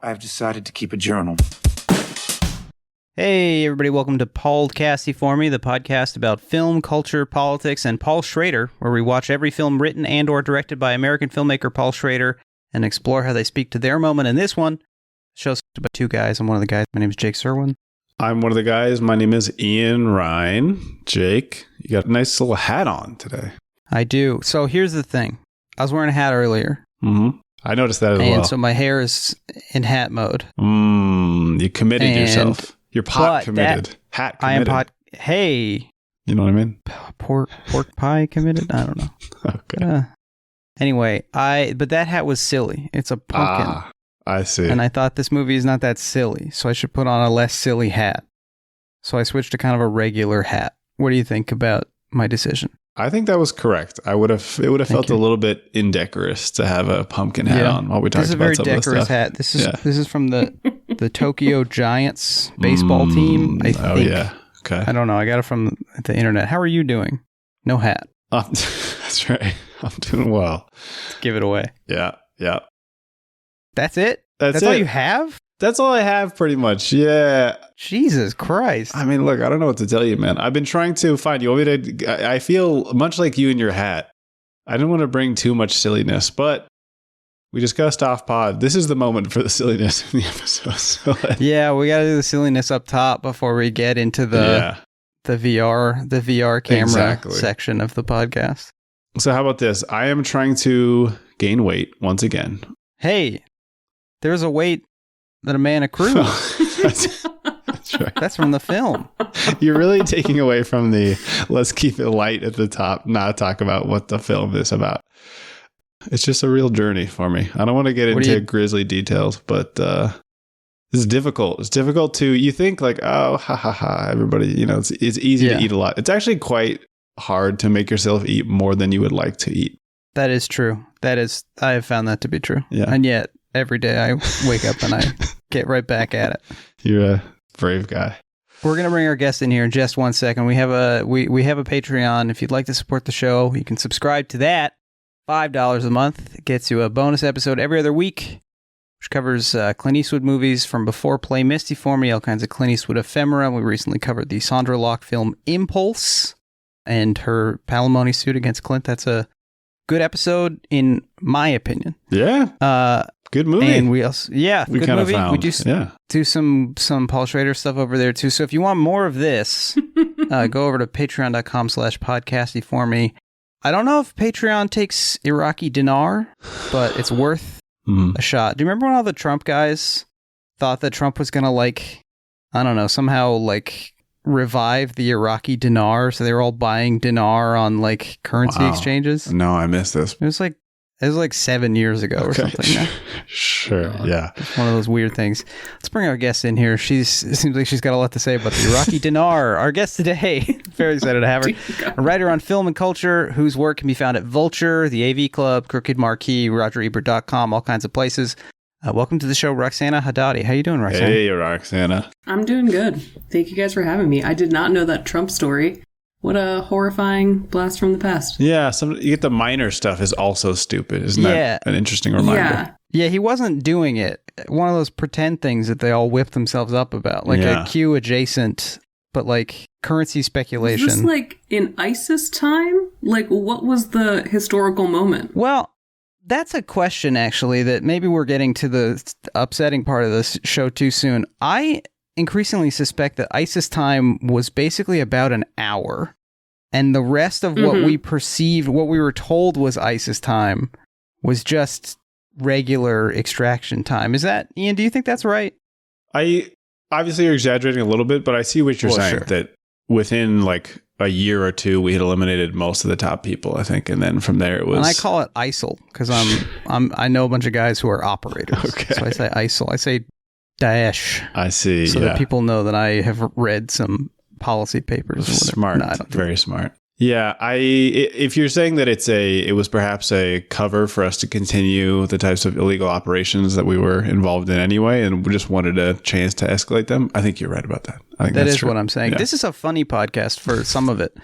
I've decided to keep a journal. Hey, everybody, welcome to Paul Casty For Me, the podcast about film, culture, politics, and Paul Schrader, where we watch every film written and or directed by American filmmaker Paul Schrader and explore how they speak to their moment. In this one, the show's about two guys. I'm one of the guys. My name is Jake Serwin. I'm one of the guys. My name is Ian Ryan. Jake, you got a nice little hat on today. I do. So here's the thing. I was wearing a hat earlier. Mm-hmm. I noticed that as well. And so my hair is in hat mode. You committed yourself. You're pot committed. Hat committed. I am Hey. You know what I mean? Pork pie committed? I don't know. Okay. Anyway, but that hat was silly. It's a pumpkin. I see. And I thought this movie is not that silly, so I should put on a less silly hat. So I switched to kind of a regular hat. What do you think about my decision? I think that was correct. It would have felt a little bit indecorous to have a pumpkin hat on while we talked about some of this stuff. This is a very decorous hat. This is from the Tokyo Giants baseball team, I think. Oh, yeah. Okay. I don't know. I got it from the internet. How are you doing? No hat. That's right. I'm doing well. Let's give it away. Yeah. That's it? That's all you have? That's all I have, pretty much. Yeah. Jesus Christ. I mean, look, I don't know what to tell you, man. I've been trying to find you. I feel much like you and your hat. I don't want to bring too much silliness, but we discussed off pod. This is the moment for the silliness in the episode. So yeah, we got to do the silliness up top before we get into the VR camera section of the podcast. So how about this? I am trying to gain weight once again. Hey, there's a weight that a man accrues. That's right. That's from the film. You're really taking away from the let's keep it light at the top, not talk about what the film is about. It's just a real journey for me. I don't want to get into grisly details, but it's difficult. It's difficult to, you think like, oh, everybody, it's easy to eat a lot. It's actually quite hard to make yourself eat more than you would like to eat. That is true. I have found that to be true. Yeah. And yet, every day I wake up and I get right back at it. You're a brave guy. We're going to bring our guest in here in just 1 second. We have a Patreon. If you'd like to support the show, you can subscribe to that. $5 a month. It gets you a bonus episode every other week, which covers Clint Eastwood movies from before Play Misty for Me, all kinds of Clint Eastwood ephemera. We recently covered the Sandra Locke film Impulse and her palimony suit against Clint. That's a good episode, in my opinion. Yeah. Good movie. And we also, good movie. Found. We do some Paul Schrader stuff over there too. So if you want more of this, go over to patreon.com/podcasty for me. I don't know if Patreon takes Iraqi dinar, but it's worth a shot. Do you remember when all the Trump guys thought that Trump was going to somehow revive the Iraqi dinar? So they were all buying dinar on currency exchanges. No, I missed this. It was like 7 years ago or something. No? Sure, yeah. It's one of those weird things. Let's bring our guest in here. It seems like she's got a lot to say about the Iraqi dinar. Our guest today, very excited to have her. A writer on film and culture whose work can be found at Vulture, the AV Club, Crooked Marquee, RogerEbert.com, all kinds of places. Welcome to the show, Roxana Hadadi. How you doing, Roxana? Hey, Roxana. I'm doing good. Thank you guys for having me. I did not know that Trump story. What a horrifying blast from the past. Yeah, you get the minor stuff is also stupid. Isn't that an interesting reminder? Yeah, he wasn't doing it. One of those pretend things that they all whip themselves up about. A Q adjacent, but currency speculation. Is this in ISIS time? What was the historical moment? Well, that's a question, actually, that maybe we're getting to the upsetting part of this show too soon. I increasingly suspect that ISIS time was basically about an hour, and the rest of what we perceived, what we were told was ISIS time, was just regular extraction time. Is that, Ian, do you think that's right? Obviously you're exaggerating a little bit, but I see what you're saying, that within a year or two we had eliminated most of the top people, I think, and then from there it was. And I call it ISIL because I know a bunch of guys who are operators. Okay. So I say ISIL. I say Daesh. I see. So that people know that I have read some policy papers. Smart. No, very smart. Yeah, if you're saying that it was perhaps a cover for us to continue the types of illegal operations that we were involved in anyway, and we just wanted a chance to escalate them, I think you're right about that. I think that is true. What I'm saying. Yeah. This is a funny podcast for some of it.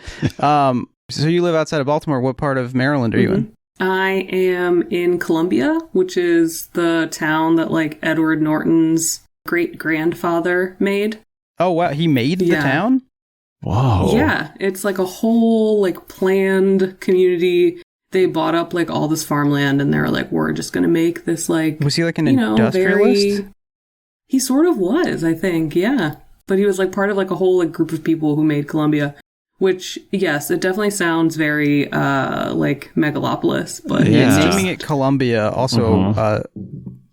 So you live outside of Baltimore. What part of Maryland are you in? I am in Columbia, which is the town that like Edward Norton's great-grandfather made. Oh, wow. He made the town? Whoa. Yeah, it's like a whole like planned community. They bought up like all this farmland and they were like, we're just going to make this like... Was he like an industrialist? He sort of was, I think, yeah. But he was like part of like a whole like group of people who made Columbia, which, yes, it definitely sounds very like megalopolis. But naming it Columbia, also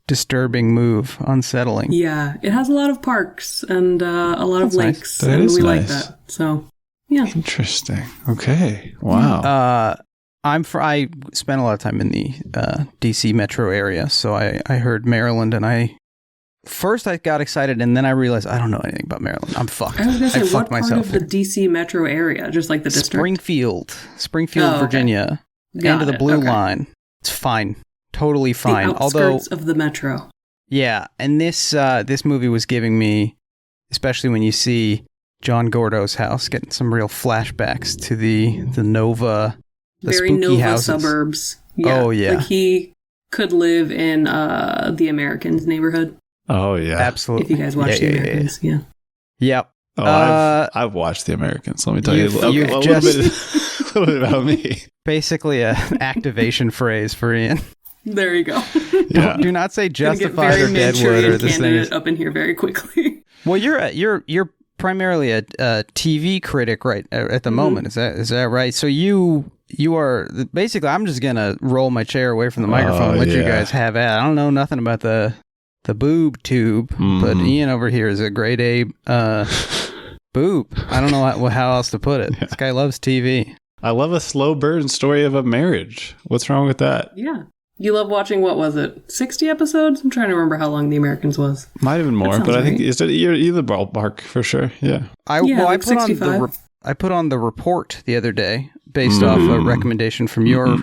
disturbing move, unsettling. Yeah, it has a lot of parks and a lot of lakes, nice. and we like that. So, yeah. Interesting. Okay. Wow. I spent a lot of time in the DC metro area, so I heard Maryland, and I got excited, and then I realized I don't know anything about Maryland. I'm fucked. I was going to say, what part of here. the DC metro area? Just like the district? Springfield, Virginia, end of the blue line. It's fine. Totally fine. The outskirts of the metro. Yeah, and this movie was giving me, especially when you see John Gordo's house, getting some real flashbacks to the Nova, the very spooky Nova houses. suburbs. Yeah. Oh yeah, like he could live in the Americans neighborhood. Oh yeah, absolutely. If you guys watch the Americans, yeah. Yep. Oh, I've watched the Americans. Let me tell you a little bit about me. Basically, an activation phrase for Ian. There you go. Do not say Justified or Deadwood or this thing. Up in here very quickly. Well, you're primarily a TV critic right at the moment. Is that right? So you are basically. I'm just gonna roll my chair away from the microphone and let you guys have at. I don't know nothing about the boob tube, but Ian over here is a grade A boob. I don't know how else to put it. This guy loves TV. I love a slow burn story of a marriage. What's wrong with that? Yeah. You love watching, what was it, 60 episodes? I'm trying to remember how long The Americans was. Might have been more, but I think you're the ballpark for sure. Yeah. I put on the report the other day based off a recommendation from your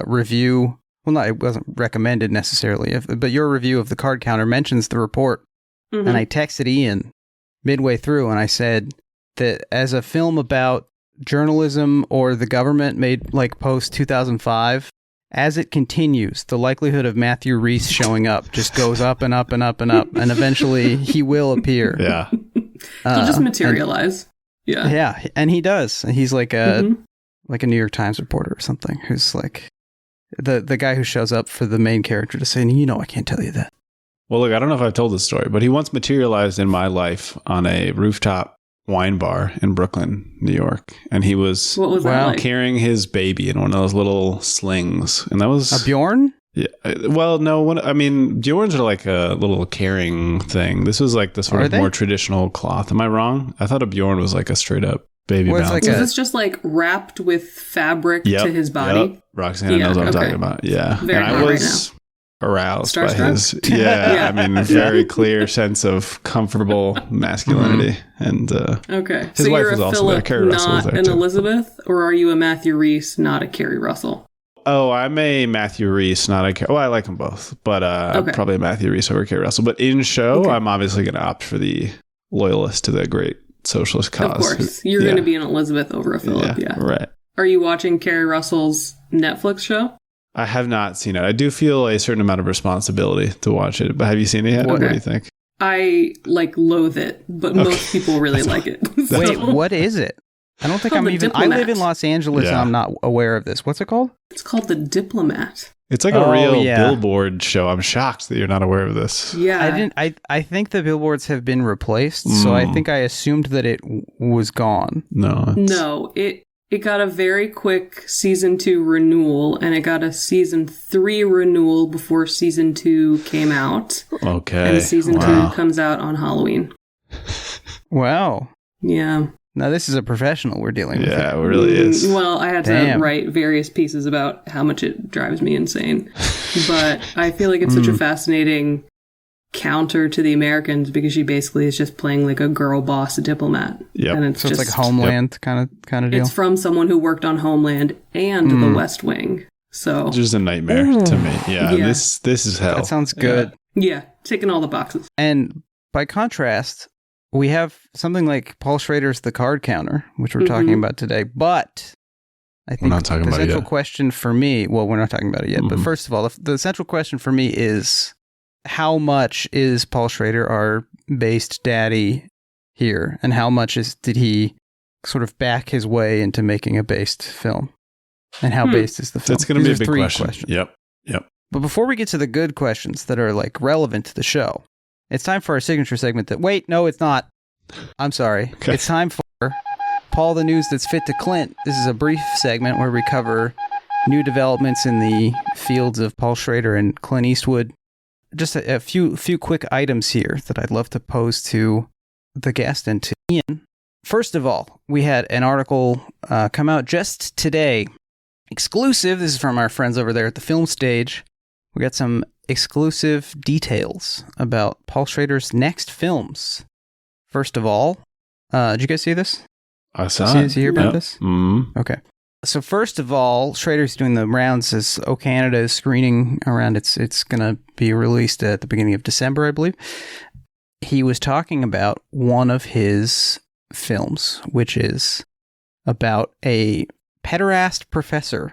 review. Well, it wasn't recommended necessarily, but your review of The Card Counter mentions the report. And I texted Ian midway through and I said that as a film about journalism or the government made like post 2005, as it continues, the likelihood of Matthew Rhys showing up just goes up and up and up and up, and eventually he will appear. Yeah. He'll just materialize. Yeah, and he does. He's like a New York Times reporter or something, who's like the guy who shows up for the main character to say, I can't tell you that. Well, look, I don't know if I've told this story, but he once materialized in my life on a rooftop wine bar in Brooklyn, New York, and he was carrying his baby in one of those little slings, and that was a Bjorn. Yeah, well, no, Bjorns are like a little carrying thing. This was like the sort of more traditional cloth. Am I wrong? I thought a Bjorn was like a straight up baby bouncer. Was this just like wrapped with fabric to his body? Yep. Roxana knows what I'm talking about. Yeah, very and I was aroused by his very clear sense of comfortable masculinity. And his wife was also there. Carrie Russell was there too. Not an Elizabeth, or are you a Matthew Rhys, not a Carrie Russell? Oh, I'm a Matthew Rhys, not a Carrie. Well, I like them both, but probably a Matthew Rhys over Carrie Russell. But in show, I'm obviously going to opt for the loyalist to the great socialist cause. Of course, you're going to be an Elizabeth over a Philip. Yeah, right. Are you watching Carrie Russell's Netflix show? I have not seen it. I do feel a certain amount of responsibility to watch it, but have you seen it yet? What do you think? I loathe it, but most people really like it. So. Wait, what is it? I don't think I'm even... Diplomat. I live in Los Angeles and I'm not aware of this. What's it called? It's called The Diplomat. It's like a real Billboard show. I'm shocked that you're not aware of this. Yeah. I think the billboards have been replaced, so I think I assumed that it was gone. No, It got a very quick season 2 renewal, and it got a season 3 renewal before season 2 came out. Okay. And season 2 comes out on Halloween. Wow. Yeah. Now this is a professional we're dealing with. Yeah, it really is. Well, I had to write various pieces about how much it drives me insane. But I feel like it's such a fascinating counter to the Americans, because she basically is just playing like a girl boss diplomat. Yep. And it's like Homeland kind of deal. It's from someone who worked on Homeland and The West Wing. So just a nightmare to me. Yeah. This is hell. That sounds good. Yeah, ticking all the boxes. And by contrast, we have something like Paul Schrader's The Card Counter, which we're talking about today, but I think not talking the about it central yet. question for me, well, we're not talking about it yet, but first of all, the central question for me is how much is Paul Schrader our based daddy here, and how much did he sort of back his way into making a based film, and how based is the film? That's going to be a big question. Yep. But before we get to the good questions that are like relevant to the show, it's time for our signature segment wait, no, it's not. I'm sorry. Okay. It's time for Paul, the news that's fit to Clint. This is a brief segment where we cover new developments in the fields of Paul Schrader and Clint Eastwood. Just a few quick items here that I'd love to pose to the guest and to Ian. First of all, we had an article come out just today. Exclusive. This is from our friends over there at the Film Stage. We got some exclusive details about Paul Schrader's next films. First of all, did you guys see this? I saw it. Did you hear about this? Mm-hmm. Okay. So first of all, Schrader's doing the rounds as O Canada is screening around. It's going to be released at the beginning of December, I believe. He was talking about one of his films, which is about a pederast professor.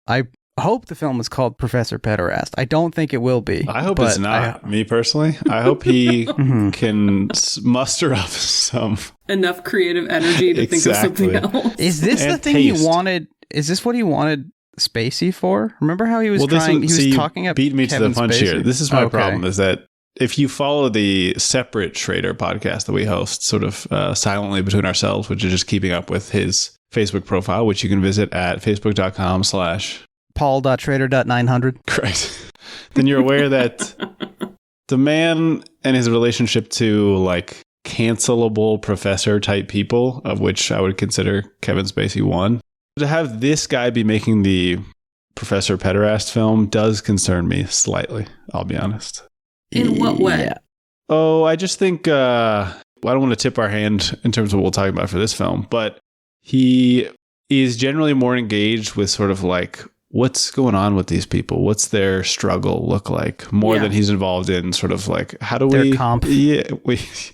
I hope the film is called Professor Pederast. I don't think it will be. I hope it's not. Me personally, I hope he can muster up some enough creative energy to think of something else. Is this the thing he wanted? Is this what he wanted Spacey for? Remember how he was trying? He was talking up. Beat me to the punch Spacey here. This is my problem: is that if you follow the separate Schrader podcast that we host, sort of silently between ourselves, which is just keeping up with his Facebook profile, which you can visit at facebook.com/Paul.Schrader.900. Correct. Then you're aware that the man and his relationship to like cancelable professor type people, of which I would consider Kevin Spacey one, to have this guy be making the Professor Pederast film does concern me slightly, I'll be honest. In what way? Yeah. Oh, I just think, I don't want to tip our hand in terms of what we'll talk about for this film, but he is generally more engaged with sort of like, what's going on with these people? What's their struggle look like? More than he's involved in sort of like, how do their comp. Yeah,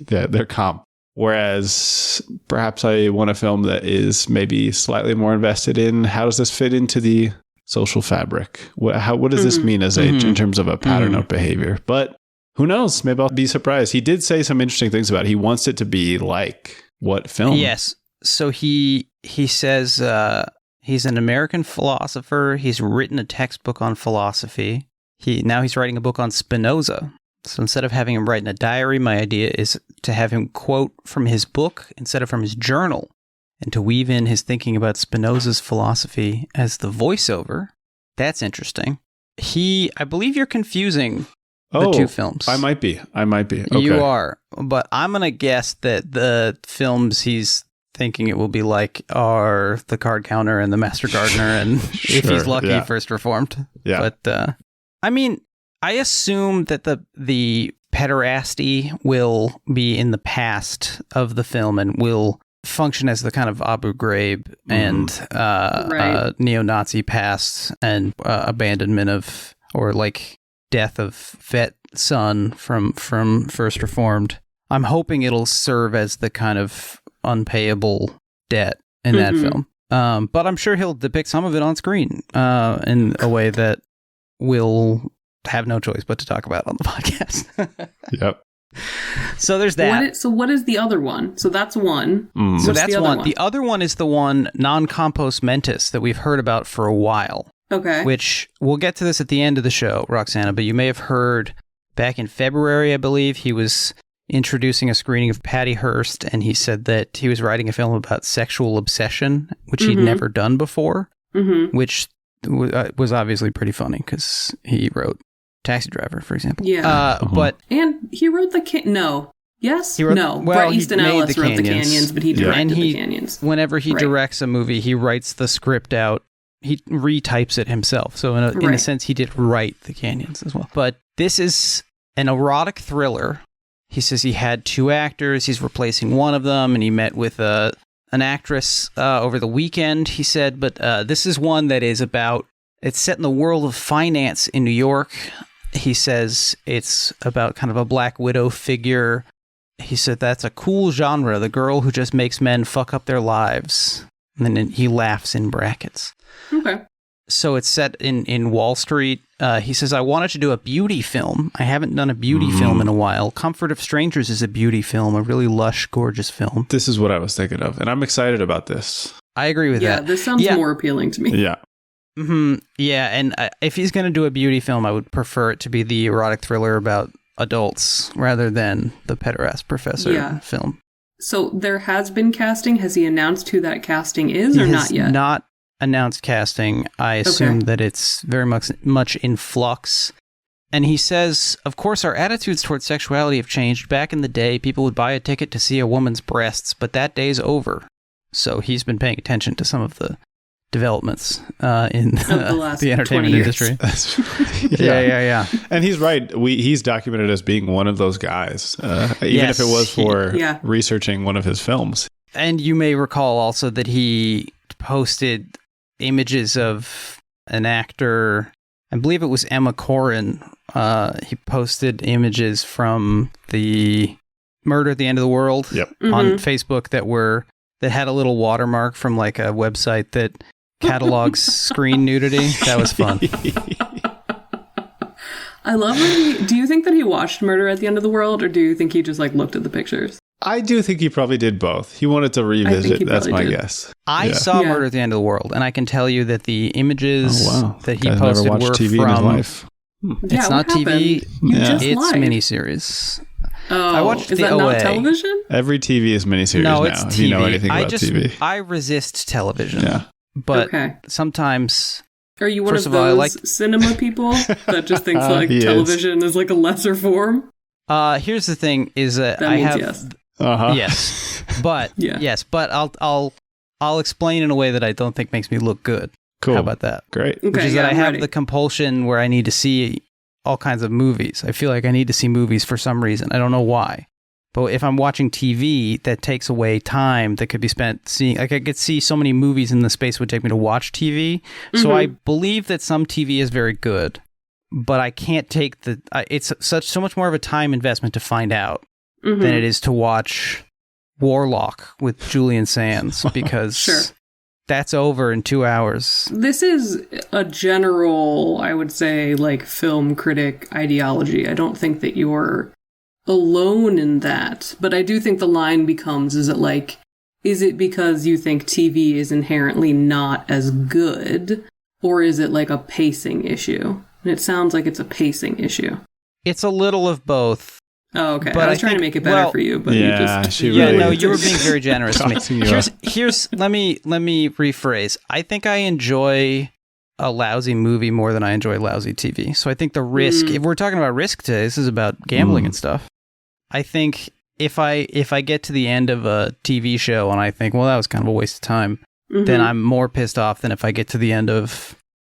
their comp. Whereas perhaps I want a film that is maybe slightly more invested in how does this fit into the social fabric? What does this mean as in terms of a pattern of behavior? But who knows? Maybe I'll be surprised. He did say some interesting things about it. He wants it to be like what film? Yes. So he says he's an American philosopher. He's written a textbook on philosophy. Now he's writing a book on Spinoza. So instead of having him write in a diary, my idea is to have him quote from his book instead of from his journal, and to weave in his thinking about Spinoza's philosophy as the voiceover. That's interesting. I believe you're confusing the two films. I might be. Okay. You are. But I'm going to guess that the films he's thinking it will be like are The Card Counter and The Master Gardener and if he's lucky, First Reformed. Yeah. But I mean, I assume that the pederasty will be in the past of the film and will function as the kind of Abu Ghraib and neo-Nazi past and abandonment of, or like death of vet son from First Reformed. I'm hoping it'll serve as the kind of unpayable debt in that film. But I'm sure he'll depict some of it on screen in a way that will have no choice but to talk about on the podcast. Yep. So there's that. What is the other one? So that's one. So that's one. The other one is the one, Non Compos Mentis, that we've heard about for a while. Okay. Which, we'll get to this at the end of the show, Roxana, but you may have heard back in February, I believe, he was introducing a screening of Patty Hearst, and he said that he was writing a film about sexual obsession, which he'd never done before, which was obviously pretty funny because he wrote Taxi Driver, for example. Yeah. And he wrote Bret Easton Ellis wrote The Canyons, but he directed The Canyons. Whenever he directs a movie, he writes the script out. He retypes it himself. So in a sense, he did write The Canyons as well. But this is an erotic thriller. He says he had two actors. He's replacing one of them, and he met with an actress over the weekend, he said. But this is one that is it's set in the world of finance in New York. He says it's about kind of a Black Widow figure. He said that's a cool genre, the girl who just makes men fuck up their lives. And then he laughs in brackets. Okay. So it's set in Wall Street. He says, I wanted to do a beauty film. I haven't done a beauty film in a while. Comfort of Strangers is a beauty film, a really lush, gorgeous film. This is what I was thinking of, and I'm excited about this. I agree with that. Yeah, this sounds more appealing to me. Yeah. Yeah, and if he's going to do a beauty film, I would prefer it to be the erotic thriller about adults rather than the pederast professor film. So there has been casting. Has he announced who that casting is or not yet? Not announced casting. I assume that it's very much in flux. And he says, of course, our attitudes towards sexuality have changed. Back in the day, people would buy a ticket to see a woman's breasts, but that day's over. So he's been paying attention to some of the developments in the entertainment industry. Yeah. And he's right. He's documented as being one of those guys, even if it was for researching one of his films. And you may recall also that he posted images of an actor, I believe it was Emma Corrin. He posted images from the Murder at the End of the World on Facebook that had a little watermark from like a website that catalogs screen nudity. That was fun. I love when do you think that he watched Murder at the End of the World, or do you think he just like looked at the pictures? I do think he probably did both. He wanted to revisit. That's my guess. I saw Murder at the End of the World, and I can tell you that the images that he posted never watched were TV from... in his life. It's not TV. It's miniseries. Oh, I watched is the that OA. Not television? Every TV is miniseries now. It's TV. If you know anything about TV. I resist television. Yeah. But sometimes... Are you one of those cinema people that just thinks like television is like a lesser form? Here's the thing: is that I have yes, but but I'll explain in a way that I don't think makes me look good. Cool. How about that? Great. Which is that I have the compulsion where I need to see all kinds of movies. I feel like I need to see movies for some reason. I don't know why. But if I'm watching TV, that takes away time that could be spent seeing. Like I could see so many movies in the space it would take me to watch TV. So I believe that some TV is very good, but I can't take it's so much more of a time investment to find out than it is to watch Warlock with Julian Sands because that's over in 2 hours. This is a general, I would say, like film critic ideology. I don't think that you're alone in that, but I do think the line becomes, is it because you think TV is inherently not as good, or is it like a pacing issue? And it sounds like it's a pacing issue. It's a little of both. Oh, okay. But I was trying to make it better for you, but you just... you were being very generous to me. Let me rephrase. I think I enjoy a lousy movie more than I enjoy lousy TV. So I think the risk, if we're talking about risk today, this is about gambling and stuff. I think if I get to the end of a TV show and I think, well, that was kind of a waste of time, then I'm more pissed off than if I get to the end of,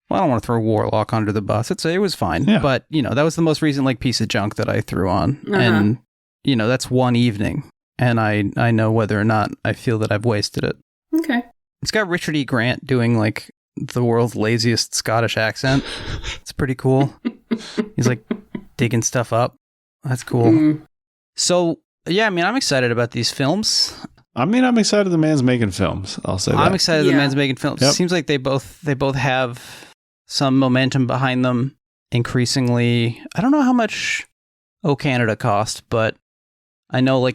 well, I don't want to throw Warlock under the bus. It was fine. Yeah. But, that was the most recent piece of junk that I threw on. And, that's one evening. And I know whether or not I feel that I've wasted it. Okay. It's got Richard E. Grant doing the world's laziest Scottish accent. It's pretty cool. He's digging stuff up. That's cool. So, yeah, I'm excited about these films. I'm excited the man's making films. I'll say that. I'm excited the man's making films. Yep. It seems like they both have some momentum behind them increasingly. I don't know how much Oh Canada cost, but I know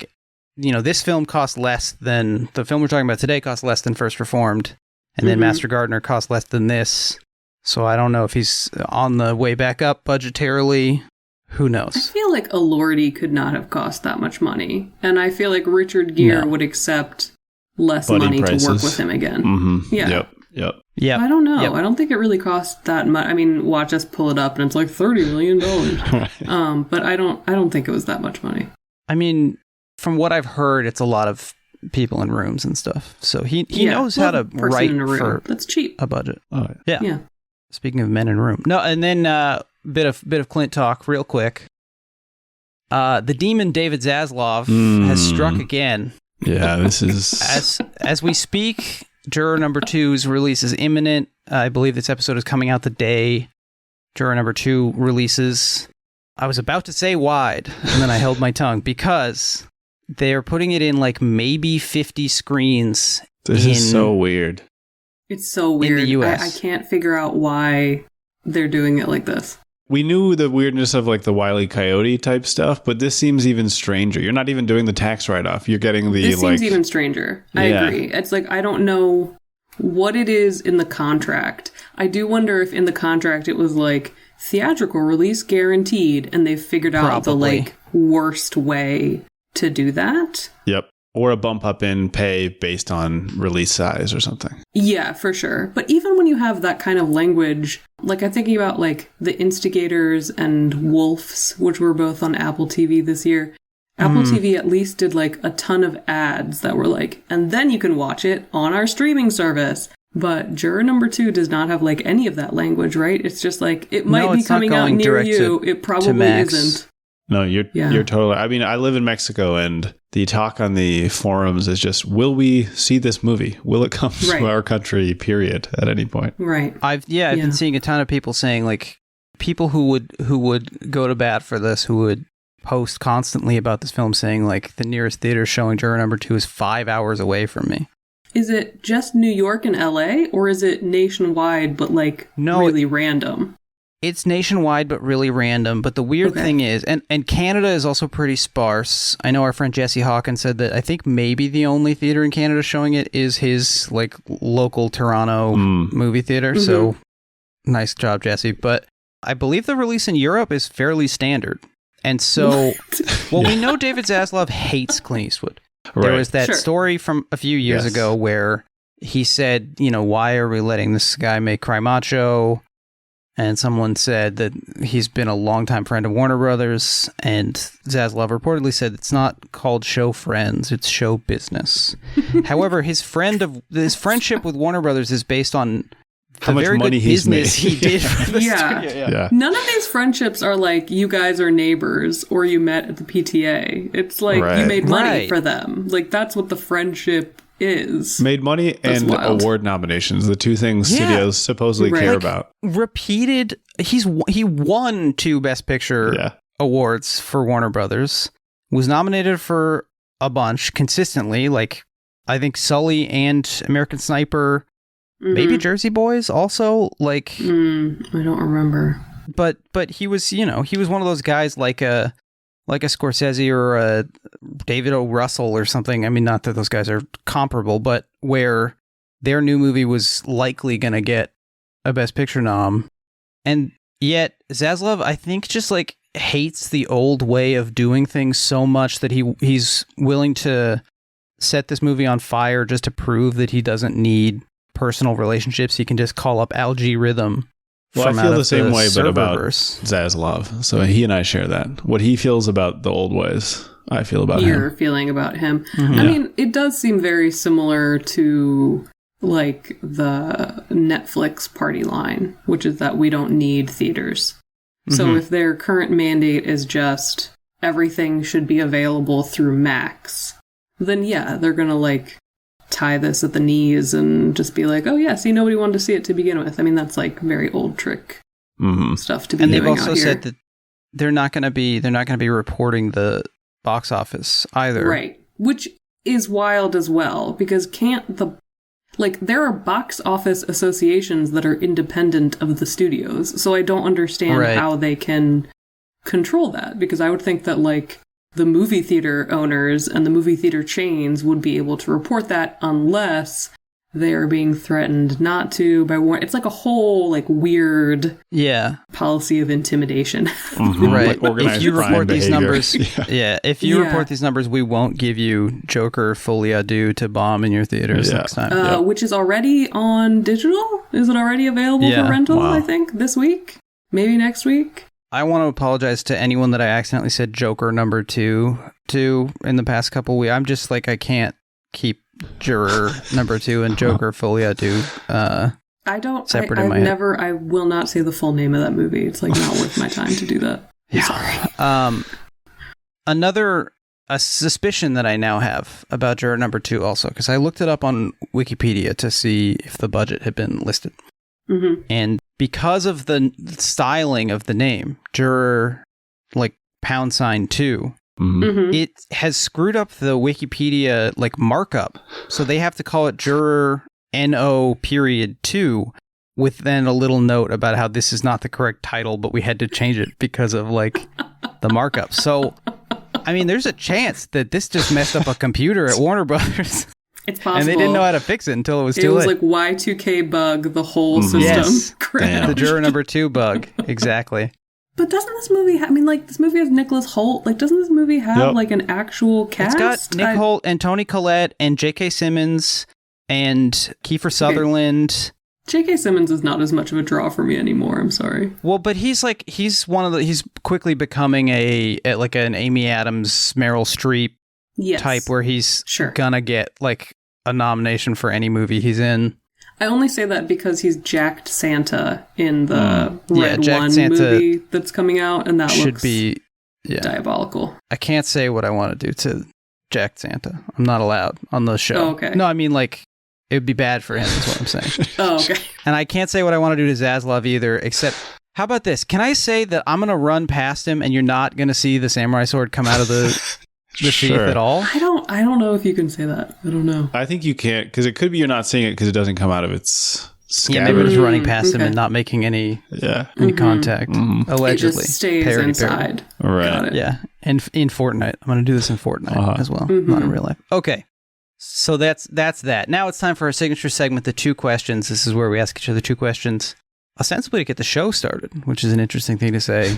this film cost less than the film we're talking about today cost less than First Reformed, and then Master Gardener cost less than this. So I don't know if he's on the way back up budgetarily. Who knows? I feel like Elordi could not have cost that much money. And I feel like Richard Gere would accept less money to work with him again. Mm-hmm. Yeah. Yep. Yeah. I don't know. Yep. I don't think it really cost that much. Watch us pull it up and it's like $30 million. Right. But I don't think it was that much money. From what I've heard, it's a lot of people in rooms and stuff. So he knows how to write for that's cheap. A budget. Oh, yeah. Speaking of men in room. No, and then bit of Clint talk real quick. The demon David Zaslav has struck again. Yeah, this is as we speak. Juror number 2's release is imminent. I believe this episode is coming out the day Juror number 2 releases. I was about to say wide, and then I held my tongue because they're putting it in maybe 50 screens. This is so weird. It's so weird. In the US. I can't figure out why they're doing it like this. We knew the weirdness of like the Wile E. Coyote type stuff, but this seems even stranger. You're not even doing the tax write-off. You're getting the This seems even stranger. I agree. It's like, I don't know what it is in the contract. I do wonder if in the contract it was like theatrical release guaranteed, and they've figured out the like worst way to do that. Yep. Or a bump up in pay based on release size or something. Yeah, for sure. But even when you have that kind of language, like I'm thinking about like The Instigators and Wolves, which were both on Apple TV this year. Apple TV at least did like a ton of ads that were like, and then you can watch it on our streaming service. But Juror Number 2 does not have like any of that language, right? It's just like, it might be coming out near you. It probably isn't. No, you're totally... I mean, I live in Mexico, and the talk on the forums is just, will we see this movie? Will it come to our country, period, at any point? Right. I've been seeing a ton of people saying, like, people who would go to bat for this, who would post constantly about this film, saying, like, the nearest theater showing Juror Number 2 is 5 hours away from me. Is it just New York and LA, or is it nationwide, but, like, really random? It's nationwide, but really random. But the weird thing is, and Canada is also pretty sparse. I know our friend Jesse Hawkins said that I think maybe the only theater in Canada showing it is his like local Toronto movie theater. Mm-hmm. So nice job, Jesse. But I believe the release in Europe is fairly standard. And so, we know David Zaslav hates Clint Eastwood. Right. There was that story from a few years ago where he said, you know, why are we letting this guy make Cry Macho? And someone said that he's been a longtime friend of Warner Brothers, and Zaslav reportedly said it's not called show friends, it's show business. However, his friendship with Warner Brothers is based on how much money he's made. He did for the studio. None of these friendships are like you guys are neighbors or you met at the PTA. It's like you made money for them. Like that's what the friendship is. Made money and award nominations, the two things studios supposedly care about. Repeated, he won 2 Best Picture awards for Warner Brothers, was nominated for a bunch consistently, like I think Sully and American Sniper, maybe Jersey Boys also, like I don't remember. But he was, you know, he was one of those guys like a Scorsese or a David O. Russell or something. I mean, not that those guys are comparable, but where their new movie was likely going to get a Best Picture nom. And yet Zaslav, I think, just like hates the old way of doing things so much that he's willing to set this movie on fire just to prove that he doesn't need personal relationships. He can just call up Algae Rhythm. Well, I feel the same way, but about Zaslav. So he and I share that. What he feels about the old ways, I feel about him. You're feeling about him. Mm-hmm. I mean, it does seem very similar to, like, the Netflix party line, which is that we don't need theaters. Mm-hmm. So if their current mandate is just everything should be available through Max, then they're going to, like, tie this at the knees and just be like, oh yeah, see, nobody wanted to see it to begin with. I mean, that's like very old trick stuff to be doing out here. And they've also said that they're not going to be reporting the box office either. Right. Which is wild as well, because there are box office associations that are independent of the studios. So I don't understand how they can control that, because I would think that like the movie theater owners and the movie theater chains would be able to report that unless they are being threatened not to by Warner. It's like a whole like weird policy of intimidation. Mm-hmm. Right. Like if you report these numbers, if you report these numbers, we won't give you Joker Folie à Deux to bomb in your theaters next time. Which is already on digital. Is it already available for rental? Wow. I think this week, maybe next week. I want to apologize to anyone that I accidentally said Joker number 2 to in the past couple weeks. I'm just like, I can't keep Juror number 2 and Joker Folie à Deux separate in my head. I will not say the full name of that movie. It's like not worth my time to do that. I'm sorry. A suspicion that I now have about Juror number 2 also, because I looked it up on Wikipedia to see if the budget had been listed. Mm-hmm. And because of the styling of the name, Juror, like $2, it has screwed up the Wikipedia like markup. So they have to call it Juror NO.2 with then a little note about how this is not the correct title, but we had to change it because of like the markup. So, I mean, there's a chance that this just messed up a computer at Warner Brothers. It's possible. And they didn't know how to fix it until it was too late. It was like Y2K bug, the whole system. Yes. Crashed. The juror number 2 bug. Exactly. But doesn't this movie this movie has Nicholas Hoult. Like, doesn't this movie have like an actual cast? It's got Nick Hoult and Toni Collette and J.K. Simmons and Kiefer Sutherland. J.K. Simmons is not as much of a draw for me anymore. I'm sorry. Well, but he's quickly becoming an Amy Adams, Meryl Streep type where he's gonna get like a nomination for any movie he's in. I only say that because he's Jacked Santa in the Red One Santa movie that's coming out, and that should looks be diabolical. I can't say what I want to do to Jacked Santa. I'm not allowed on the show. Oh, okay. No, I mean like it would be bad for him is what I'm saying. Oh, okay. And I can't say what I want to do to Zaslav either, except how about this? Can I say that I'm going to run past him and you're not going to see the samurai sword come out of the sheath at all? I don't know if you can say that. I don't know. I think you can't, because it could be you're not seeing it because it doesn't come out of its scabbard. Yeah, maybe we're just running past him and not making any contact. Allegedly. It just stays inside. Right. Got it. Yeah. And in Fortnite. I'm going to do this in Fortnite as well, not in real life. Okay. So that's that. Now it's time for our signature segment, the 2 questions. This is where we ask each other 2 questions, ostensibly to get the show started, which is an interesting thing to say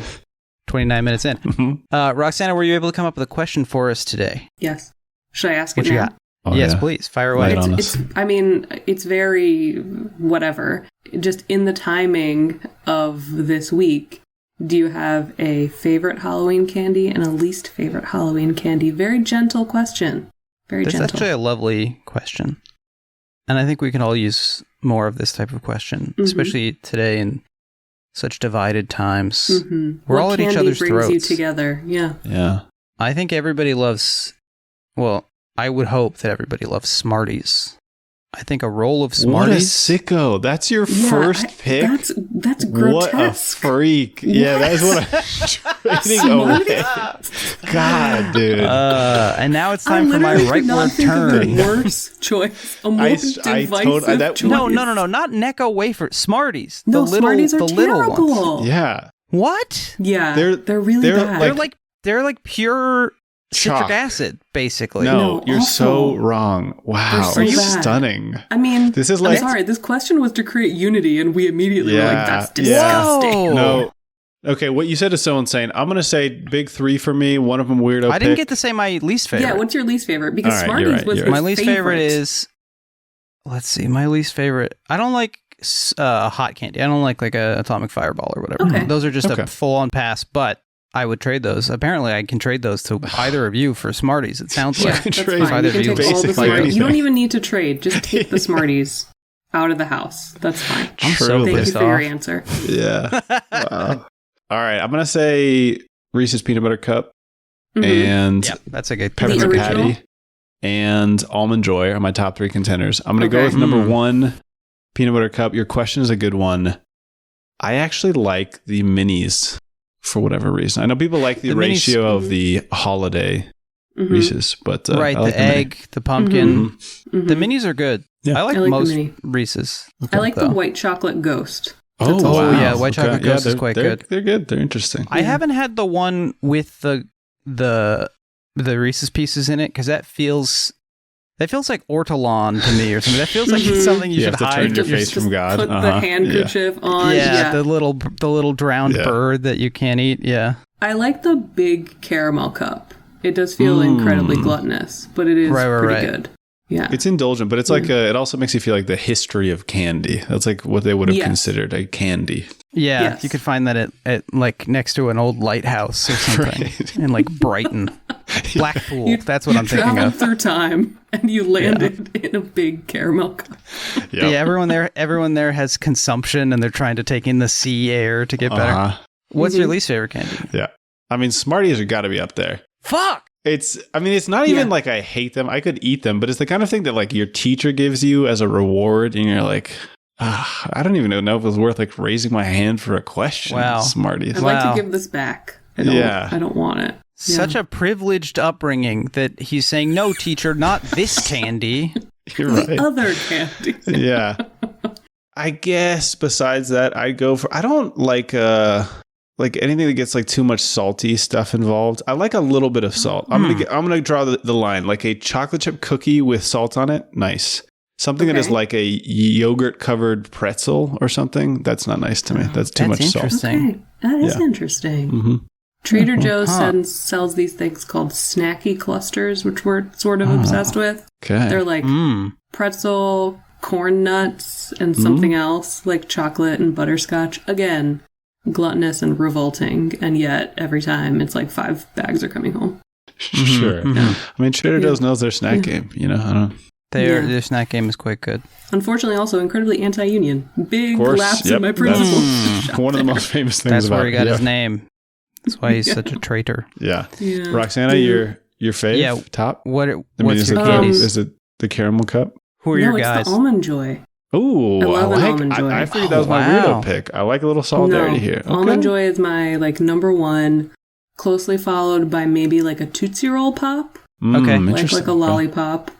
29 minutes in. Roxana, were you able to come up with a question for us today? Yes. Should I ask what it you now? got? Yes, please. Fire away. It's very whatever. Just in the timing of this week, do you have a favorite Halloween candy and a least favorite Halloween candy? Very gentle question. That's actually a lovely question. And I think we can all use more of this type of question, especially today in such divided times. We're all at each other's throats. Brings you together. Yeah. Yeah. I think everybody loves, I would hope that everybody loves Smarties. I think a roll of Smarties. What a sicko. That's your first pick? That's grotesque. What a freak. Yeah, that is what I'm trading away. God, dude. And now it's time for my rightward turn. Worst choice. A more divisive choice. No, not Necco wafer. Smarties. No, Smarties are the little terrible. ones. Yeah. What? Yeah, they're really bad. They're like pure citric acid, basically. No, you're so wrong. Wow, so are you bad. Stunning? I mean, this is like. I'm sorry. This question was to create unity, and we immediately were like, "That's disgusting." Whoa. No. Okay, what you said is so insane. I'm gonna say big 3 for me. One of them weirdo. I didn't get to say my least favorite. Yeah, what's your least favorite? Because Smarties was my least favorite is. Let's see. My least favorite. I don't like hot candy. I don't like a Atomic Fireball or whatever. Okay. Those are just a full-on pass, but I would trade those. Apparently, I can trade those to either of you for Smarties. It sounds like. That's fine. You can take all the Smarties. You don't even need to trade. Just take the Smarties out of the house. That's fine. I'm so Thank pissed you for off. your answer. Yeah. Wow. All right. I'm going to say Reese's Peanut Butter Cup and that's a good Peppermint Patty and Almond Joy are my top 3 contenders. I'm going to go with number 1, Peanut Butter Cup. Your question is a good one. I actually like the minis. For whatever reason. I know people like the ratio of the holiday Reese's, but I like the egg, the pumpkin. The minis are good. Yeah. I like most Reese's. I like the white chocolate ghost. That's wow. Yeah, white chocolate ghost is quite good. They're good. They're interesting. I haven't had the one with the Reese's Pieces in it because that feels like ortolan to me or something. That feels like it's something you should have to hide. turn your face from God. Put the handkerchief on. Yeah, the little drowned bird that you can't eat. Yeah. I like the big caramel cup. It does feel incredibly gluttonous, but it is pretty good. Yeah. It's indulgent, but it's like it also makes you feel like the history of candy. That's like what they would have considered a candy. Yeah, you could find that at like next to an old lighthouse or something in like Brighton. Blackpool. That's what I'm thinking of. You traveled through time and you landed in a big caramel cup. Yep. Yeah, everyone there has consumption and they're trying to take in the sea air to get better. What's your least favorite candy? Yeah. I mean, Smarties have got to be up there. Fuck! It's not even like I hate them. I could eat them, but it's the kind of thing that like your teacher gives you as a reward and you're like, I don't even know if it was worth like raising my hand for a question. Wow. Smarties. I'd like to give this back. I don't want it. Such a privileged upbringing that he's saying, no, teacher, not this candy. You're right. The other candy. Yeah. I guess besides that, I'd go for, I don't like anything that gets like too much salty stuff involved. I like a little bit of salt. I'm gonna draw the line, like a chocolate chip cookie with salt on it. Nice. Something that is like a yogurt covered pretzel or something. That's not nice to me. That's too much salt. Okay. That is interesting. Mm-hmm. Trader Joe's sells these things called snacky clusters, which we're sort of obsessed with. Okay. They're like pretzel, corn nuts, and something else, like chocolate and butterscotch. Again, gluttonous and revolting, and yet every time it's like 5 bags are coming home. Sure. Yeah. I mean, Trader Joe's knows their snack game, you know? I don't know. Their snack game is quite good. Unfortunately, also incredibly anti-union. Big lapse in my principles. One of the most famous things That's about where he got his name. That's why he's such a traitor. Yeah. Roxana, your fave top? What's your candies? Is it the caramel cup? Who are your guys? It's the Almond Joy. Ooh, I love an Almond Joy. I figured that was my weirdo pick. I like a little solidarity here. Okay. Almond Joy is my number one, closely followed by maybe like a Tootsie Roll Pop. Okay. Like a lollipop.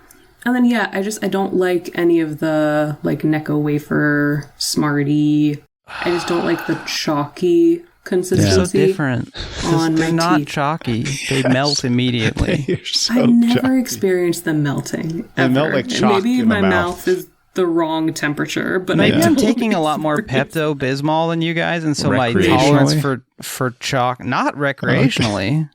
And then, I don't like any of the, Necco wafer, Smartie. I just don't like the chalky consistency. They're so different. They're not chalky. They melt immediately. So I never experienced them melting. They melt like chalk. Maybe in my the mouth is the wrong temperature, but maybe I'm taking a lot more Pepto-Bismol than you guys, and so my tolerance for chalk, not recreationally,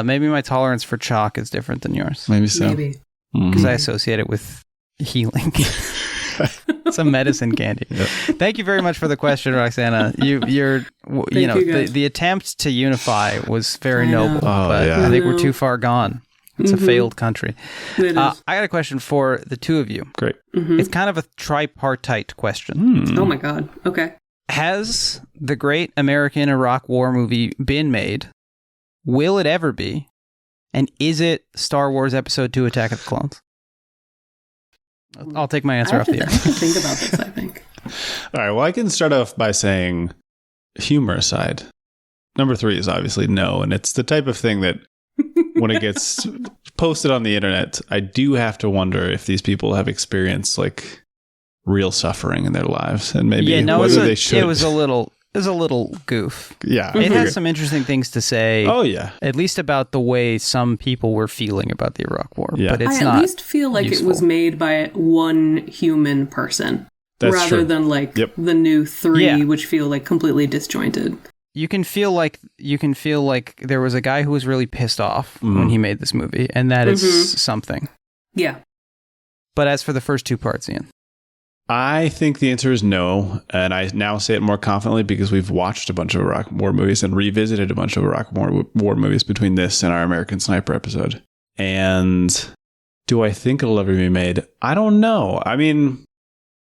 maybe my tolerance for chalk is different than yours. Maybe so. Maybe. Because I associate it with healing. It's a medicine candy. Yep. Thank you very much for the question, Roxana. The attempt to unify was very noble, but I think we're too far gone. It's a failed country. I got a question for the two of you. Great. It's kind of a tripartite question. Oh my God. Okay. Has the great American Iraq War movie been made? Will it ever be? And is it Star Wars Episode 2 Attack of the Clones? I'll take my answer off the air. I have to think about this, I think. All right. Well, I can start off by saying humor aside. Number 3 is obviously no. And it's the type of thing that when it gets posted on the internet, I do have to wonder if these people have experienced real suffering in their lives. And maybe whether they should. It was a little goof. Yeah. It has some interesting things to say. Oh, yeah. At least about the way some people were feeling about the Iraq War. Yeah. But it's I at least feel like it was made by one human person. That's rather true. Than the new 3, which feel completely disjointed. You can feel like there was a guy who was really pissed off when he made this movie, and that is something. Yeah. But as for the first 2 parts, Ian. I think the answer is no, and I now say it more confidently because we've watched a bunch of Iraq War movies and revisited a bunch of Iraq War movies between this and our American Sniper episode. And do I think it'll ever be made? I don't know. I mean,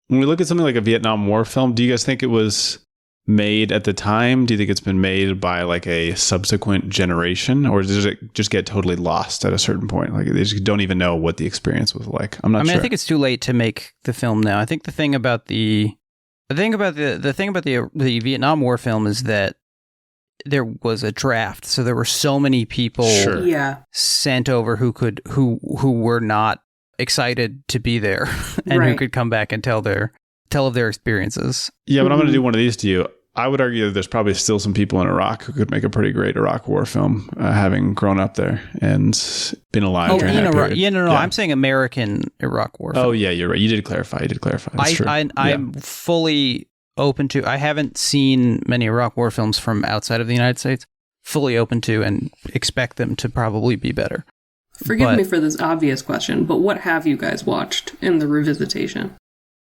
when we look at something like a Vietnam War film, do you guys think it was made at the time? Do you think it's been made by a subsequent generation, or does it just get totally lost at a certain point? They just don't even know what the experience was like. I'm not sure. I think it's too late to make the film now. I think the thing about the Vietnam War film is that there was a draft, so there were so many people sent over who were not excited to be there and who could come back and tell of their experiences. Yeah, but I'm going to do one of these to you. I would argue that there's probably still some people in Iraq who could make a pretty great Iraq War film, having grown up there and been alive during that period. Yeah, no, I'm saying American Iraq War film. Oh, yeah, you're right. You did clarify. That's true. I'm fully open to... I haven't seen many Iraq War films from outside of the United States. Fully open to and expect them to probably be better. Forgive me for this obvious question, but what have you guys watched in the revisitation?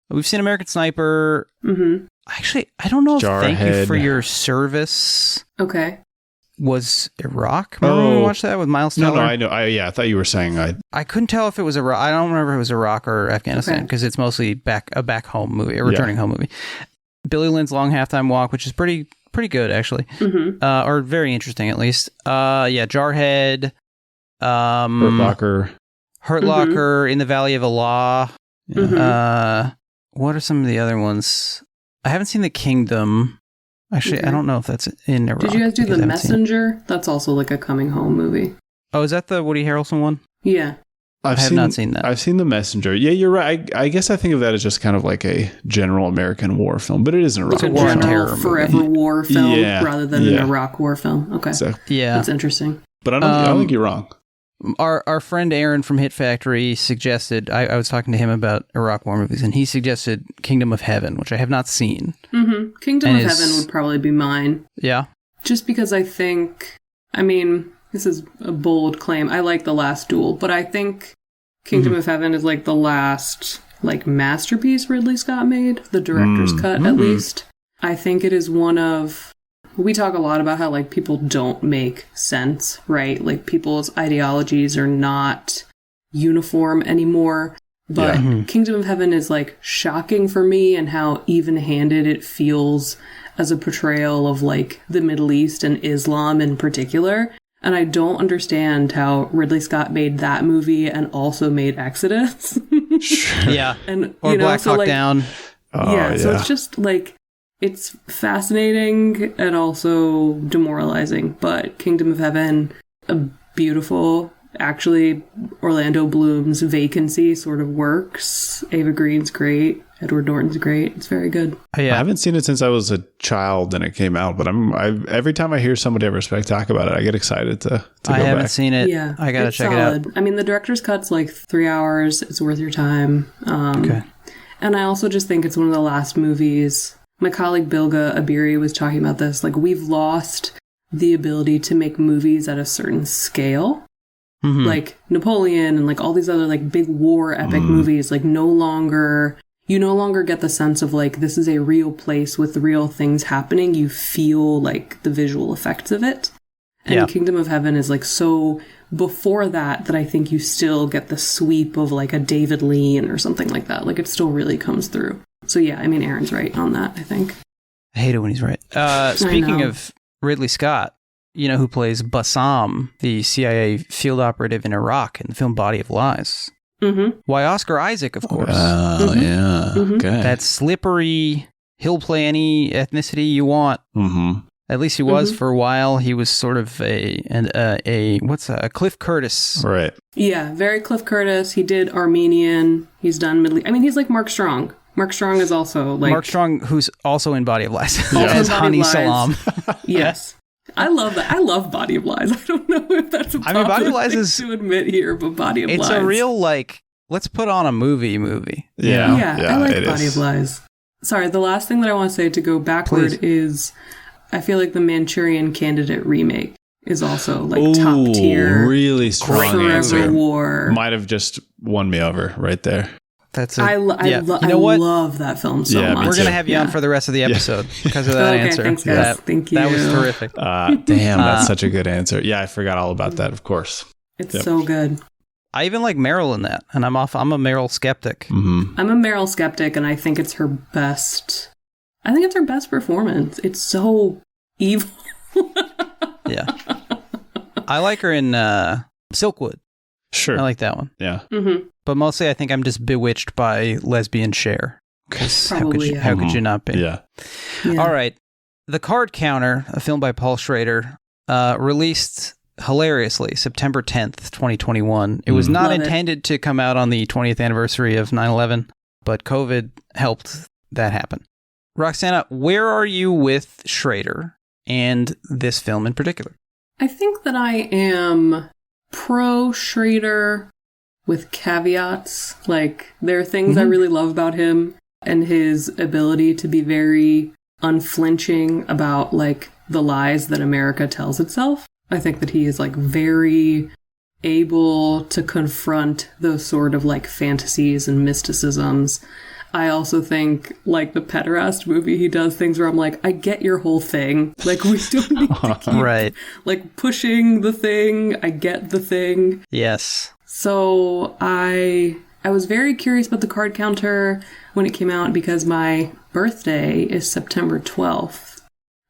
We've seen American Sniper. Mm-hmm. Actually, I don't know if Thank You for Your Service was Iraq. Remember when we watched that with Miles Teller? No, I know. I thought you were saying... I couldn't tell if it was Iraq. I don't remember if it was Iraq or Afghanistan because it's mostly a back home movie, a returning home movie. Billy Lynn's Long Halftime Walk, which is pretty good, actually. Mm-hmm. Or very interesting, at least. Jarhead. Hurt Locker, In the Valley of Allah. Mm-hmm. What are some of the other ones? I haven't seen The Kingdom. Actually, I don't know if that's in Iraq. Did you guys do The Messenger? That's also a coming home movie. Oh, is that the Woody Harrelson one? Yeah. I have not seen that. I've seen The Messenger. Yeah, you're right. I guess I think of that as just kind of like a general American war film, but it is an Iraq war. It's a general forever war film rather than an Iraq war film. Okay. So, that's interesting. But I don't think you're wrong. Our friend Aaron from Hit Factory suggested, I was talking to him about Iraq war movies, and he suggested Kingdom of Heaven, which I have not seen. Mm-hmm. Kingdom of Heaven would probably be mine. Yeah. Just because I think, this is a bold claim. I like The Last Duel, but I think Kingdom of Heaven is like the last masterpiece Ridley Scott made, the director's cut at least. I think it is one of... We talk a lot about how people don't make sense, right? Like people's ideologies are not uniform anymore. But Kingdom of Heaven is shocking for me, and how even-handed it feels as a portrayal of the Middle East and Islam in particular. And I don't understand how Ridley Scott made that movie and also made Exodus. Yeah. And or Black Hawk Down. So it's just it's fascinating and also demoralizing. But Kingdom of Heaven, a beautiful, actually Orlando Bloom's Vacancy sort of works. Ava Green's great. Edward Norton's great. It's very good. I haven't seen it since I was a child and it came out, but every time I hear somebody I respect talk about it, I get excited to go back. I haven't seen it. Yeah, I gotta check it out. The director's cut's 3 hours. It's worth your time. Okay. And I also just think it's one of the last movies. My colleague Bilga Abiri was talking about this. We've lost the ability to make movies at a certain scale. Mm-hmm. Napoleon and all these other big war epic movies. You no longer get the sense of this is a real place with real things happening. You feel the visual effects of it. And Kingdom of Heaven is so before that I think you still get the sweep of a David Lean or something like that. It still really comes through. So yeah, Aaron's right on that, I think. I hate it when he's right. Speaking of Ridley Scott, who plays Bassam, the CIA field operative in Iraq in the film Body of Lies. Mm-hmm. Why, Oscar Isaac, of course. Oh, yeah. Okay. That slippery, he'll play any ethnicity you want. Mm-hmm. At least he was for a while. He was sort of a Cliff Curtis. Right. Yeah, very Cliff Curtis. He did Armenian. He's done Middle East. He's like Mark Strong. Mark Strong is also Mark Strong, who's also in Body of Lies. As Hani Salam. Yes. I love that. I love Body of Lies. I don't know if that's a popular Body of Lies thing is to admit here, but Body of Lies. It's a real, let's put on a movie. Yeah, I like Body of Lies. Sorry, the last thing that I want to say to go backward is I feel like the Manchurian Candidate remake is also top tier. Really strong Forever answer. War. Might have just won me over right there. I love that film so much. We're going to have you on for the rest of the episode because of that answer. Thanks, guys. Thank you. That was terrific. Damn, that's such a good answer. Yeah, I forgot all about that, of course. It's so good. I even like Meryl in that, and I'm a Meryl skeptic. Mm-hmm. I'm a Meryl skeptic, and I think it's her best... I think it's her best performance. It's so evil. Yeah. I like her in Silkwood. Sure. I like that one. Yeah. Mm-hmm. But mostly I think I'm just bewitched by lesbian Cher. How could you not be? Yeah. All right. The Card Counter, a film by Paul Schrader, released hilariously September 10th, 2021. It was not intended to come out on the 20th anniversary of 9/11, but COVID helped that happen. Roxana, where are you with Schrader and this film in particular? I think that I am pro Schrader with caveats. There are things I really love about him and his ability to be very unflinching about the lies that America tells itself. I think that he is very able to confront those sort of fantasies and mysticisms. I also think the pederast movie, he does things where I'm I get your whole thing. We don't need to keep right. Pushing the thing. I get the thing. Yes. So I was very curious about the Card Counter when it came out because my birthday is September 12th,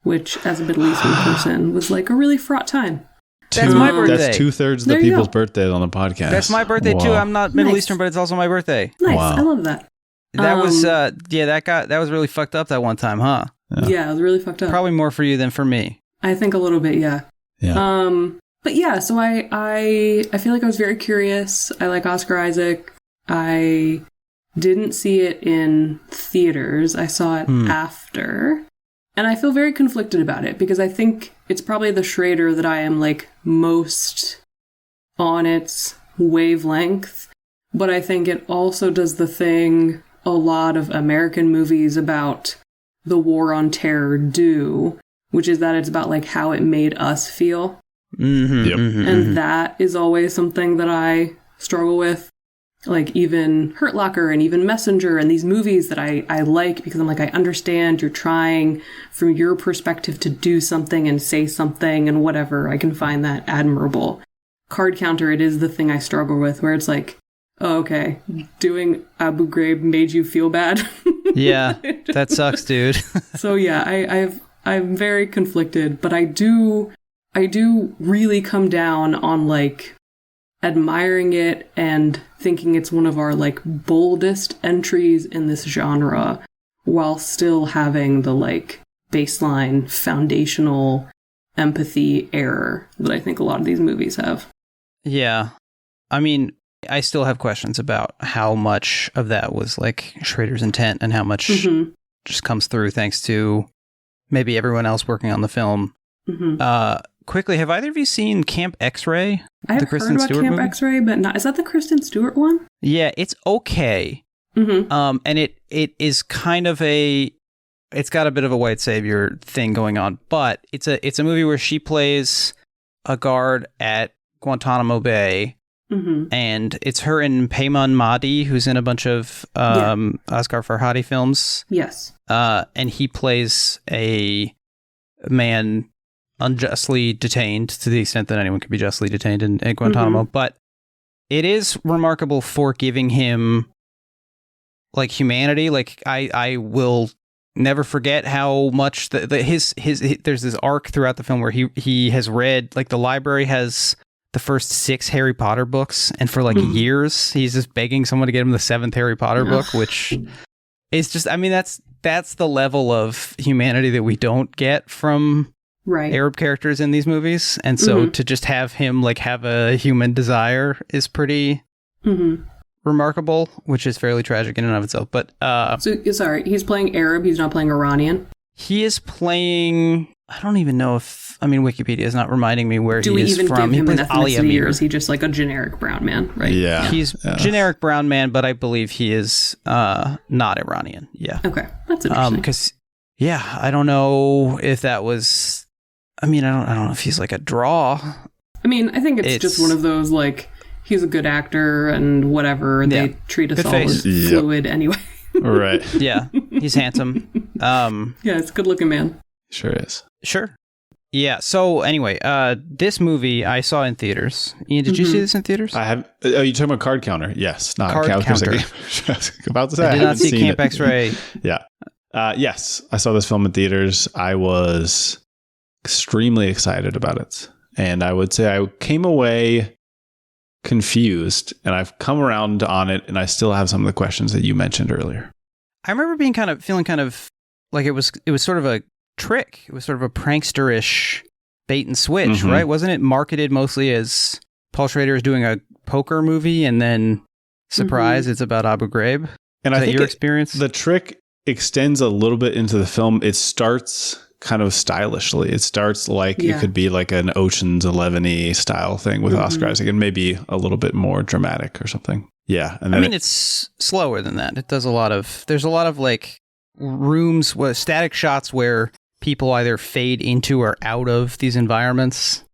which as a Middle Eastern person was a really fraught time. That's my birthday. That's 2/3 of the people's birthdays on the podcast. That's my birthday too. I'm not Middle Eastern, but it's also my birthday. Nice. Wow. I love that. That was that was really fucked up that one time, huh? Yeah, it was really fucked up. Probably more for you than for me. I think a little bit, yeah. Yeah. But yeah, so I feel like I was very curious. I like Oscar Isaac. I didn't see it in theaters. I saw it after. And I feel very conflicted about it because I think it's probably the Schrader that I am like most on its wavelength. But I think it also does the thing a lot of American movies about the war on terror do, which is that it's about like how it made us feel. And that is always something that I struggle with. Like even Hurt Locker and even Messenger and these movies that I like because I'm like, I understand you're trying from your perspective to do something and say something and whatever. I can find that admirable. Card Counter, it is the thing I struggle with where it's like, oh, okay, doing Abu Ghraib made you feel bad. Yeah, that sucks, dude. So yeah, I'm very conflicted, but I do really come down on like admiring it and thinking it's one of our like boldest entries in this genre while still having the like baseline foundational empathy error that I think a lot of these movies have. Yeah. I mean, I still have questions about how much of that was like Schrader's intent and how much just comes through thanks to maybe everyone else working on the film. Quickly, have either of you seen Camp X-Ray? I've heard about Camp X-Ray, but not. Is that the Kristen Stewart one? Yeah, it's okay. And it is kind of it's got a bit of a white savior thing going on, but it's a movie where she plays a guard at Guantanamo Bay, and it's her and Peyman Mahdi, who's in a bunch of Asghar Farhadi films. Yes. And he plays a man unjustly detained to the extent that anyone could be justly detained in Guantanamo. But it is remarkable for giving him like humanity. Like I will never forget how much his there's this arc throughout the film where he has read, like, the library has the first 6 Harry Potter books, and for like years he's just begging someone to get him the 7th Harry Potter book, which is just, I mean, that's the level of humanity that we don't get from Arab characters in these movies. And so to just have him like have a human desire is pretty remarkable, which is fairly tragic in and of itself. But so sorry, he's playing Arab, he's not playing Iranian. He is playing, I don't even know if, I mean, Wikipedia is not reminding me where he is from. Do we even give him an Ali ethnicity, Amir. or is he just like a generic brown man, right? Yeah. He's generic brown man, but I believe he is not Iranian. Yeah. Okay, that's interesting. Because, I don't know if that was, I mean, I don't know if he's like a draw. I mean, I think it's just one of those, like, he's a good actor and whatever. They treat us all as fluid anyway. Right. Yeah. He's handsome. Yeah, it's a good looking man. Sure is. Sure. Yeah. So anyway, this movie I saw in theaters. Ian, did you see this in theaters? I have. Oh, you talking about Card Counter? Yes. Not Card Counter. About to say, I did not see Camp X-Ray. Yeah. Yes. I saw this film in theaters. I was extremely excited about it. And I would say I came away confused, and I've come around on it, and I still have some of the questions that you mentioned earlier. I remember feeling kind of like it was sort of a trick. It was sort of a prankster-ish bait and switch, right? Wasn't it marketed mostly as Paul Schrader is doing a poker movie, and then surprise, it's about Abu Ghraib? And I think your experience? The trick extends a little bit into the film. It starts kind of stylishly. It starts like it could be like an Ocean's 11-y style thing with Oscar Isaac, and maybe a little bit more dramatic or something. Yeah. And then it's slower than that. There's a lot of like rooms with static shots where people either fade into or out of these environments.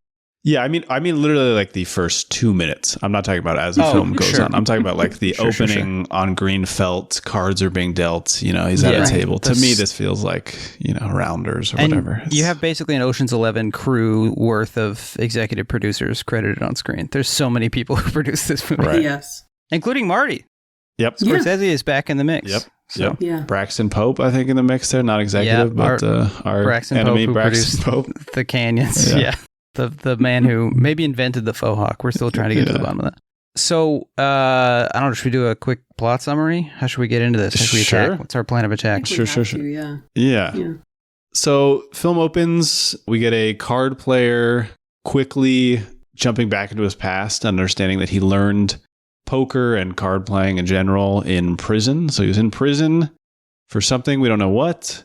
Yeah, I mean literally like the first 2 minutes. I'm not talking about as the film goes on. I'm talking about like the opening on green felt, cards are being dealt, he's at a table. To me, this feels like, Rounders or whatever. You have basically an Ocean's 11 crew worth of executive producers credited on screen. There's so many people who produced this movie. Right. Yes. Including Marty. Yep. Scorsese is back in the mix. Yep. So. Yeah. Braxton Pope, I think, in the mix there. Not executive, but our Braxton enemy, Pope, Braxton Pope. The Canyons. Yeah. The man who maybe invented the faux hawk. We're still trying to get to the bottom of that. So, I don't know, should we do a quick plot summary? How should we get into this? How should we attack? What's our plan of attack? Sure. Yeah. So, film opens. We get a card player quickly jumping back into his past, understanding that he learned poker and card playing in general in prison. So he was in prison for something, we don't know what.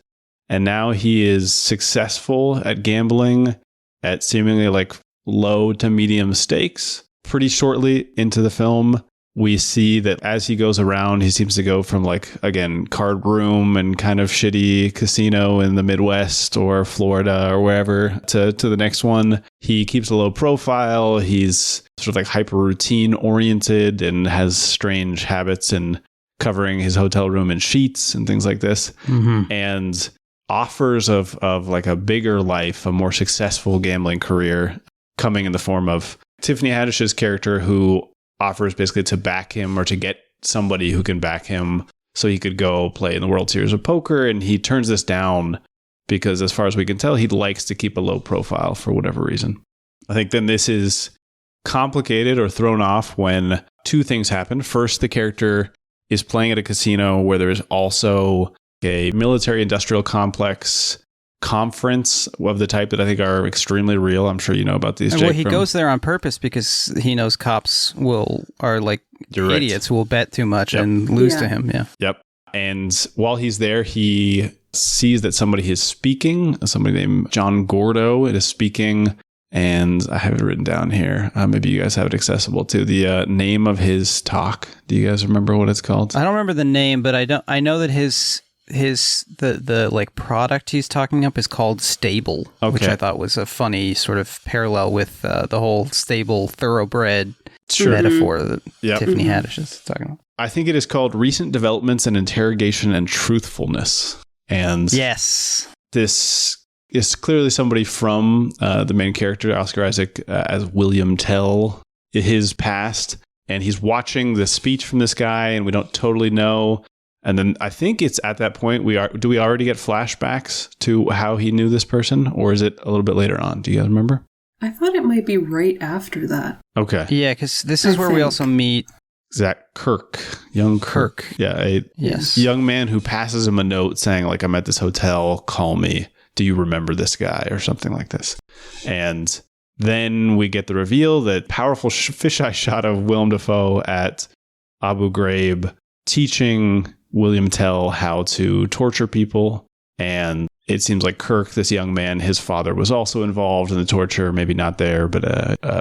And now he is successful at gambling at seemingly like low to medium stakes. Pretty shortly into the film, we see that as he goes around, he seems to go from like, again, card room and kind of shitty casino in the Midwest or Florida or wherever to the next one. He keeps a low profile. He's sort of like hyper routine oriented and has strange habits in covering his hotel room in sheets and things like this. Mm-hmm. And offers of like a bigger life, a more successful gambling career coming in the form of Tiffany Haddish's character, who offers basically to back him or to get somebody who can back him so he could go play in the World Series of Poker. And he turns this down because, as far as we can tell, he likes to keep a low profile for whatever reason. I think then this is complicated or thrown off when two things happen. First, the character is playing at a casino where there is also a military industrial complex conference of the type that I think are extremely real. I'm sure you know about these. Well, he goes there on purpose because he knows cops are like idiots who will bet too much and lose to him. Yeah. Yep. And while he's there, he sees that somebody is speaking. Somebody named John Gordo is speaking, and I have it written down here. Maybe you guys have it accessible too. The name of his talk. Do you guys remember what it's called? I don't remember the name, but I know that the like product he's talking up is called Stable, which I thought was a funny sort of parallel with the whole stable thoroughbred metaphor that Tiffany Haddish is talking about. I think it is called Recent Developments in Interrogation and Truthfulness. And yes, this is clearly somebody from the main character, Oscar Isaac, as William Tell, his past. And he's watching the speech from this guy, and we don't totally know. And then I think it's at that point do we already get flashbacks to how he knew this person, or is it a little bit later on? Do you guys remember? I thought it might be right after that. Okay. Yeah, because this is where we also meet Zach Kirk, young Kirk. Yeah, a young man who passes him a note saying, like, I'm at this hotel, call me. Do you remember this guy? Or something like this. And then we get the reveal that powerful fisheye shot of Willem Dafoe at Abu Ghraib teaching William Tell how to torture people. And it seems like Kirk, this young man, his father was also involved in the torture, maybe not there, but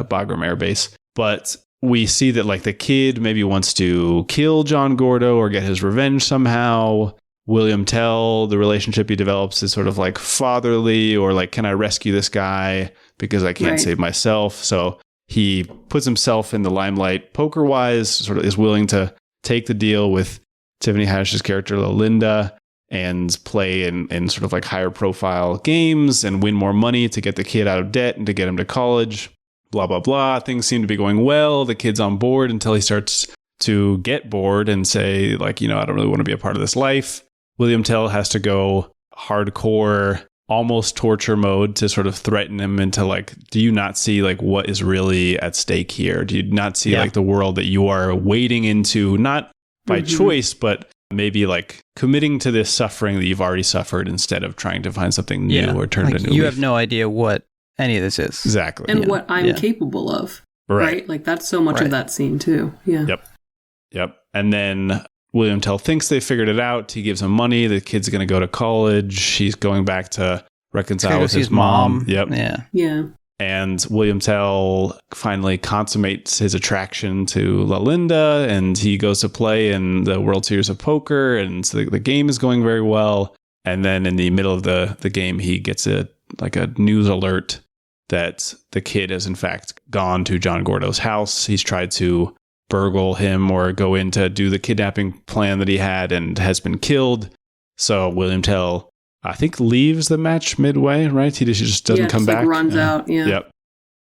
Bagram Air Base. But we see that like the kid maybe wants to kill John Gordo or get his revenge somehow. William Tell, the relationship he develops is sort of like fatherly, or like, can I rescue this guy because I can't save myself? So he puts himself in the limelight poker-wise, sort of is willing to take the deal with Tiffany Haddish's character, Linda, and play in sort of like higher profile games and win more money to get the kid out of debt and to get him to college. Blah, blah, blah. Things seem to be going well. The kid's on board until he starts to get bored and say, like, I don't really want to be a part of this life. William Tell has to go hardcore, almost torture mode to sort of threaten him into like, do you not see like what is really at stake here? Do you not see like the world that you are wading into, not by choice, but maybe like committing to this suffering that you've already suffered instead of trying to find something new or turn it a new You leaf. have no idea what any of this is. Exactly. And what I'm capable of. Right? Like that's so much of that scene too. Yeah. Yep. And then William Tell thinks they figured it out. He gives him money. The kid's going to go to college. He's going back to reconcile with his mom. Yep. Yeah. And William Tell finally consummates his attraction to Linda, and he goes to play in the World Series of Poker, and so the game is going very well. And then in the middle of the game, he gets a news alert that the kid has in fact gone to John Gordo's house. He's tried to burgle him or go in to do the kidnapping plan that he had and has been killed. So William Tell, I think, leaves the match midway, right? He just doesn't come back. Runs out, Yep.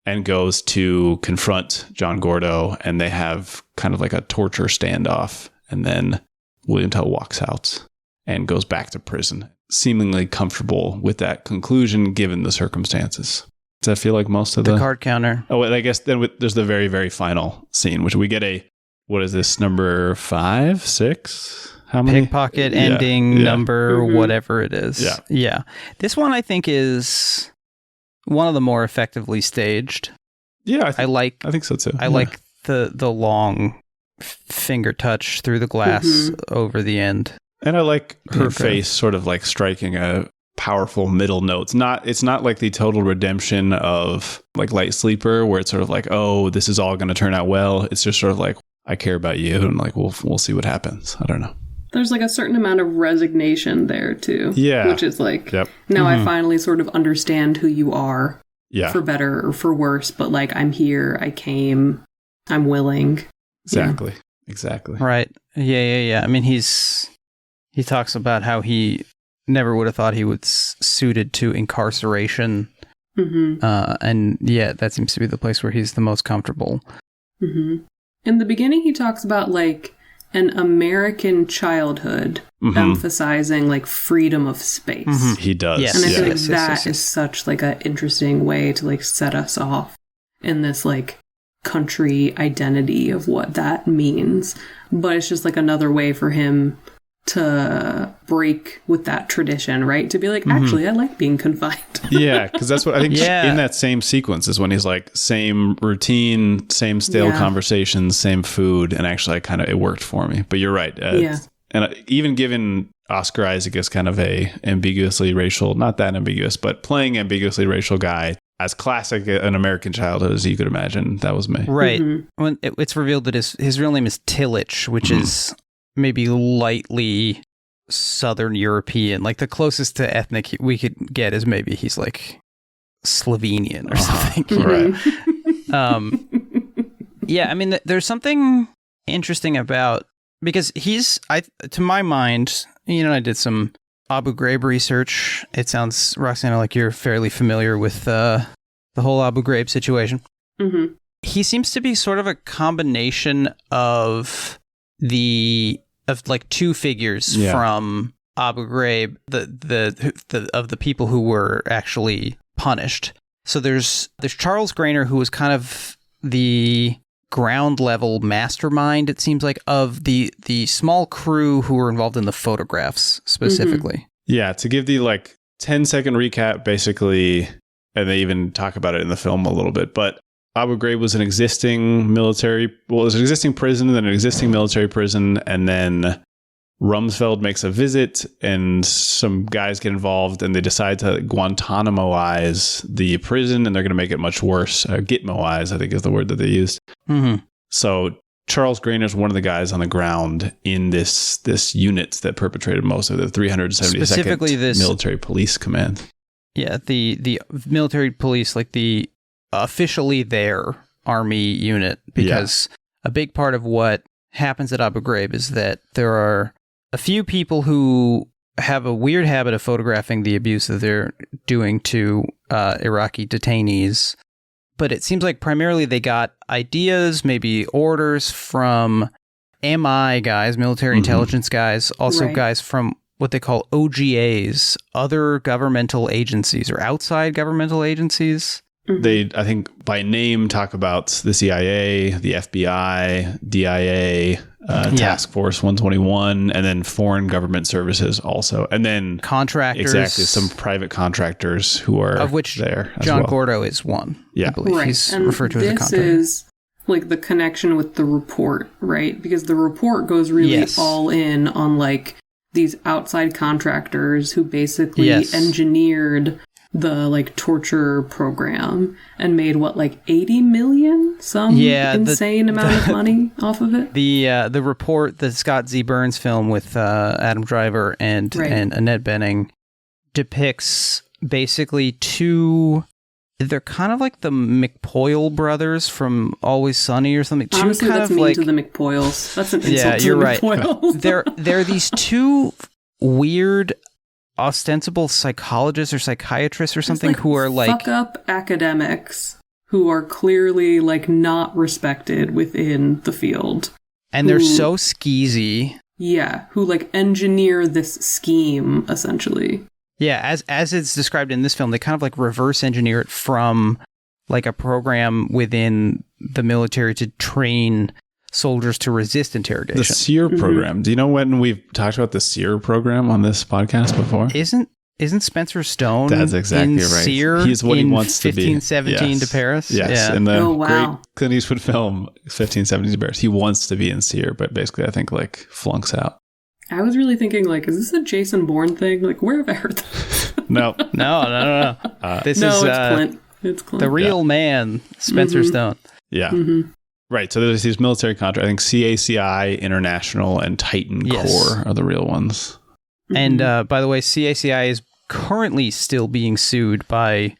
And goes to confront John Gordo, and they have kind of like a torture standoff. And then William Tell walks out and goes back to prison, seemingly comfortable with that conclusion given the circumstances. Does that feel like most of the card counter? Oh, and I guess then there's the very, very final scene, which we get what is this, number 5, 6? How many? Pickpocket ending number, whatever it is. Yeah. This one I think is one of the more effectively staged. Yeah, I think so too. I like the long finger touch through the glass over the end. And I like her face sort of like striking a powerful middle note. It's not like the total redemption of like Light Sleeper, where it's sort of like, oh, this is all going to turn out well. It's just sort of like, I care about you, and like we'll see what happens. I don't know. There's like a certain amount of resignation there too. Yeah, which is like, now I finally sort of understand who you are. Yeah, for better or for worse. But like, I'm here. I came. I'm willing. Exactly. Yeah. Exactly. Right. Yeah. I mean, he talks about how he never would have thought he was suited to incarceration. And yeah, that seems to be the place where he's the most comfortable. In the beginning, he talks about like an American childhood, emphasizing like freedom of space. He does. Yes. And I feel like that is such like an interesting way to like set us off in this like country identity of what that means. But it's just like another way for him to break with that tradition, right? To be like, actually, I like being confined. Yeah, because that's what I think in that same sequence is when he's like, same routine, same stale conversations, same food, and actually it worked for me. But you're right. And even given Oscar Isaac as kind of a ambiguously racial, not that ambiguous, but playing ambiguously racial guy, as classic an American childhood as you could imagine, that was me. Right. When it's revealed that his real name is Tillich, which is maybe lightly Southern European. Like the closest to ethnic we could get is maybe he's like Slovenian or something. Right. Yeah, I mean, there's something interesting about, because to my mind, I did some Abu Ghraib research. It sounds, Roxana, like you're fairly familiar with the whole Abu Ghraib situation. He seems to be sort of a combination of like two figures from Abu Ghraib, of the people who were actually punished. So there's Charles Grainer, who was kind of the ground level mastermind, it seems like, of the small crew who were involved in the photographs specifically. Yeah, to give the like 10-second recap, basically, and they even talk about it in the film a little bit, but Abu Ghraib was an existing prison, then an existing military prison, and then Rumsfeld makes a visit, and some guys get involved, and they decide to Guantanamo-ize the prison, and they're going to make it much worse. Gitmo-ize, I think, is the word that they used. So Charles Grainer is one of the guys on the ground in this unit that perpetrated most of the 372nd Military Police Command. Yeah, the military police, like the officially their army unit, because a big part of what happens at Abu Ghraib is that there are a few people who have a weird habit of photographing the abuse that they're doing to Iraqi detainees. But it seems like primarily they got ideas, maybe orders from MI guys, military intelligence guys, also guys from what they call OGAs, other governmental agencies or outside governmental agencies. They, I think, by name talk about the CIA, the FBI, DIA, Task Force 121, and then foreign government services also. And then contractors. Exactly, some private contractors who are of which there as John well. Gordo is one. Yeah. I believe. Right. He's and referred to as a contractor. This is like the connection with the report, right? Because the report goes really all in on like these outside contractors who basically engineered the like torture program and made like 80 million, insane amount of money off of it. The report, the Scott Z. Burns film with Adam Driver and Annette Bening, depicts basically two. They're kind of like the McPoyle brothers from Always Sunny or something. Honestly, kind that's of mean like, to the McPoyles. That's an insult to the you're right. McPoyles. They're these two weird, ostensible psychologists or psychiatrists or something who are like fuck up academics who are clearly like not respected within the field, and they're so skeezy. Yeah, who like engineer this scheme essentially. Yeah, as it's described in this film, they kind of like reverse engineer it from like a program within the military to train soldiers to resist interrogation. The SEER program. Do you know when we've talked about the SEER program on this podcast before? Isn't isn't Spencer Stone That's exactly in right. Sear He's what he wants to be. 1517 to Paris? Yes, yeah. in the great Clint Eastwood film 1517 to Paris. He wants to be in Sear, but basically I think like flunks out. I was really thinking, like, is this a Jason Bourne thing? Like, where have I heard this? No. No. This is it's Clint. It's Clint. The real man, Spencer Stone. Yeah. Mm-hmm. Right. So there's these military contracts. I think CACI, International, and Titan Corps are the real ones. And by the way, CACI is currently still being sued by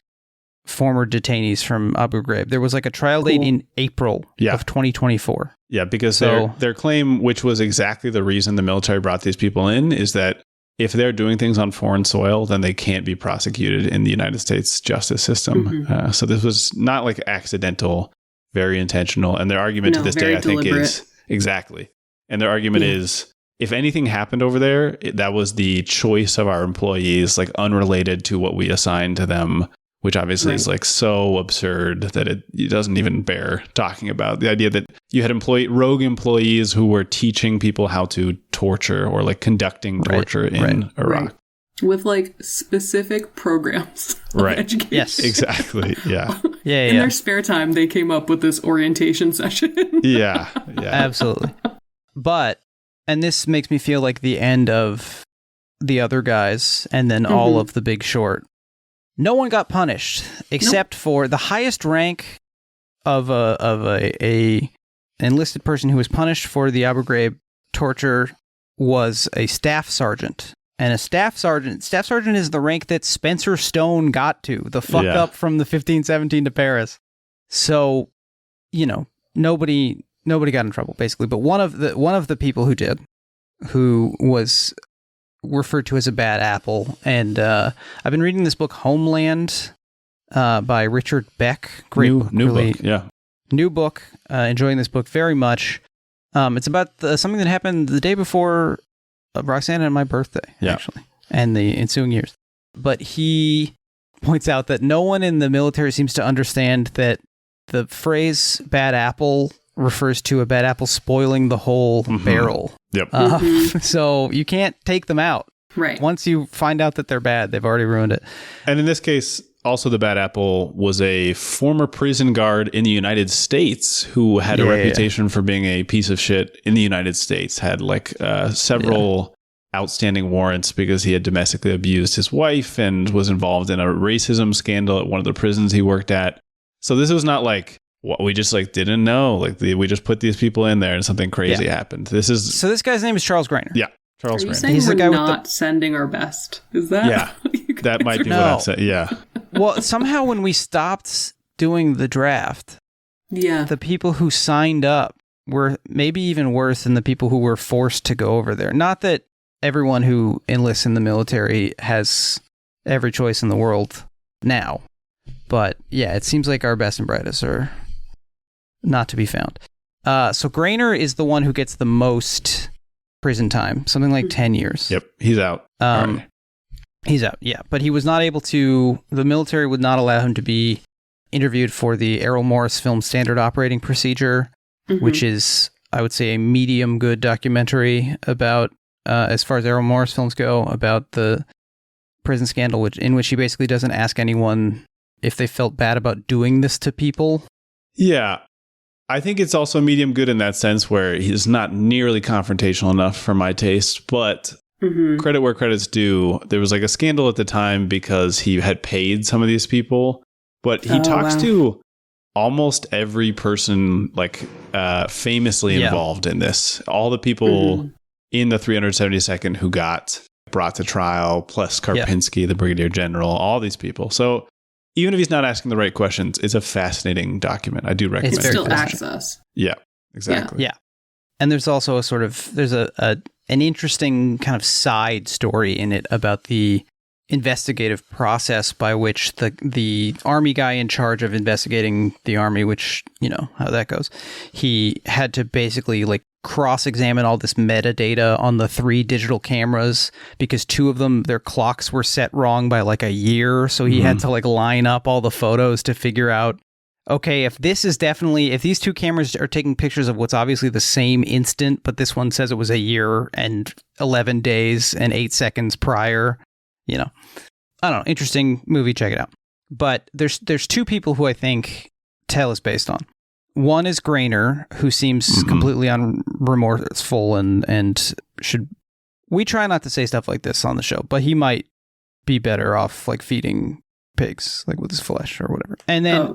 former detainees from Abu Ghraib. There was like a trial date in April of 2024. Yeah, because their claim, which was exactly the reason the military brought these people in, is that if they're doing things on foreign soil, then they can't be prosecuted in the United States justice system. So this was not like accidental, very intentional. And their argument to this day, I think, is exactly. And their argument is, if anything happened over there, that was the choice of our employees, like unrelated to what we assigned to them, which obviously is like so absurd that it doesn't even bear talking about. The idea that you had rogue employees who were teaching people how to torture or like conducting torture in Iraq. With like specific programs of education. Yes, exactly. Yeah. In their spare time, they came up with this orientation session. Yeah. Absolutely. But, and this makes me feel like the end of The Other Guys and then all of The Big Short. No one got punished except for the highest rank of a enlisted person who was punished for the Abu Ghraib torture was a staff sergeant. And a staff sergeant is the rank that Spencer Stone got to, the fuck up from the 1517 to Paris. So, you know, nobody got in trouble basically. But one of the people who did, who was referred to as a bad apple, and I've been reading this book Homeland by Richard Beck. Great book. New book. Enjoying this book very much. It's about something that happened the day before Roxana and my birthday, actually, and the ensuing years. But he points out that no one in the military seems to understand that the phrase "bad apple" refers to a bad apple spoiling the whole barrel. Yep. So you can't take them out. Right. Once you find out that they're bad, they've already ruined it. And in this case, also the bad apple was a former prison guard in the United States who had a reputation for being a piece of shit in the United States, had like several outstanding warrants because he had domestically abused his wife and was involved in a racism scandal at one of the prisons he worked at. So this was not like, what we just like didn't know. Like we just put these people in there and something crazy happened. So this guy's name is Charles Greiner. Yeah. Charles Greiner. He's the guy not sending our best. Is that? Yeah. That might be what I'm saying. Yeah. Well, somehow when we stopped doing the draft, the people who signed up were maybe even worse than the people who were forced to go over there. Not that everyone who enlists in the military has every choice in the world now. But yeah, it seems like our best and brightest are not to be found. So Greiner is the one who gets the most prison time, something like 10 years. Yep, he's out. He's out, yeah. But he was not able to, the military would not allow him to be interviewed for the Errol Morris Film Standard Operating Procedure, which is, I would say, a medium good documentary about, as far as Errol Morris films go, about the prison scandal, in which he basically doesn't ask anyone if they felt bad about doing this to people. Yeah. I think it's also medium good in that sense where he's not nearly confrontational enough for my taste, but credit where credit's due. There was like a scandal at the time because he had paid some of these people, but he talks to almost every person like famously involved in this. All the people in the 372nd who got brought to trial, plus Karpinski, the brigadier general, all these people. So even if he's not asking the right questions, it's a fascinating document. I do recommend it. It still access. Yeah, exactly. Yeah. And there's also a sort of, there's an interesting kind of side story in it about the investigative process by which the army guy in charge of investigating the army, which, you know, how that goes, he had to basically like cross-examine all this metadata on the 3 digital cameras because 2 of them, their clocks were set wrong by like a year. So he had to like line up all the photos to figure out, okay, if these 2 cameras are taking pictures of what's obviously the same instant, but this one says it was a year and 11 days and 8 seconds prior, you know, I don't know, interesting movie. Check it out. But there's two people who I think Tell is based on. One is Grainer, who seems completely unremorseful and should. We try not to say stuff like this on the show, but he might be better off like feeding pigs, like with his flesh or whatever. And then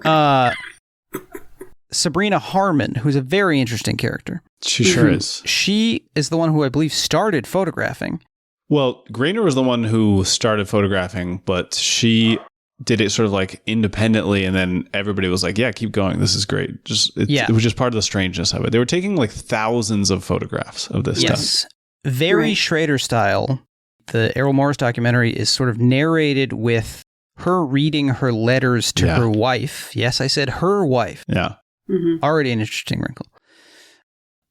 Sabrina Harmon, who's a very interesting character. She sure is. She is the one who I believe started photographing. Well, Grainer was the one who started photographing, but she did it sort of like independently, and then everybody was like, yeah, keep going, this is great. It was just part of the strangeness of it. They were taking like thousands of photographs of this stuff. Very Schrader style. The Errol Morris documentary is sort of narrated with her reading her letters to her wife. Yes, I said her wife. Yeah. Already an interesting wrinkle.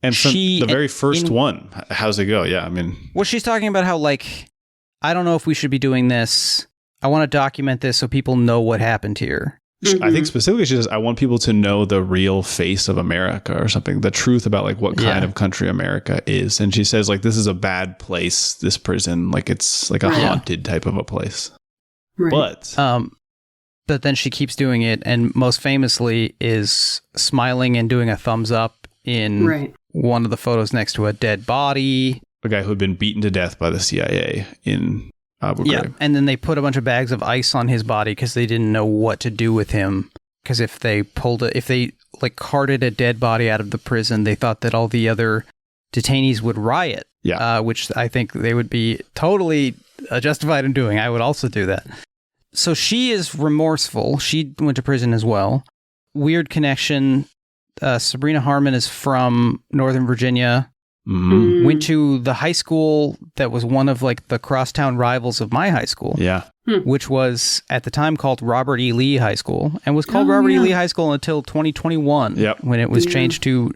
And the very first one, how's it go? Yeah, I mean... Well, she's talking about how, like, I don't know if we should be doing this. I want to document this so people know what happened here. I think specifically she says, I want people to know the real face of America or something, the truth about like what kind of country America is. And she says like, this is a bad place, this prison, like it's like a haunted type of a place. Right. But then she keeps doing it, and most famously is smiling and doing a thumbs up in one of the photos next to a dead body. A guy who had been beaten to death by the CIA in Abu Ghraib. Yeah, and then they put a bunch of bags of ice on his body because they didn't know what to do with him. Because if they like carted a dead body out of the prison, they thought that all the other detainees would riot. Yeah, which I think they would be totally justified in doing. I would also do that. So she is remorseful. She went to prison as well. Weird connection. Sabrina Harmon is from Northern Virginia. Went to the high school that was one of like the crosstown rivals of my high school. Yeah. Which was at the time called Robert E. Lee High School, and was called Robert E. Lee High School until 2021 when it was changed to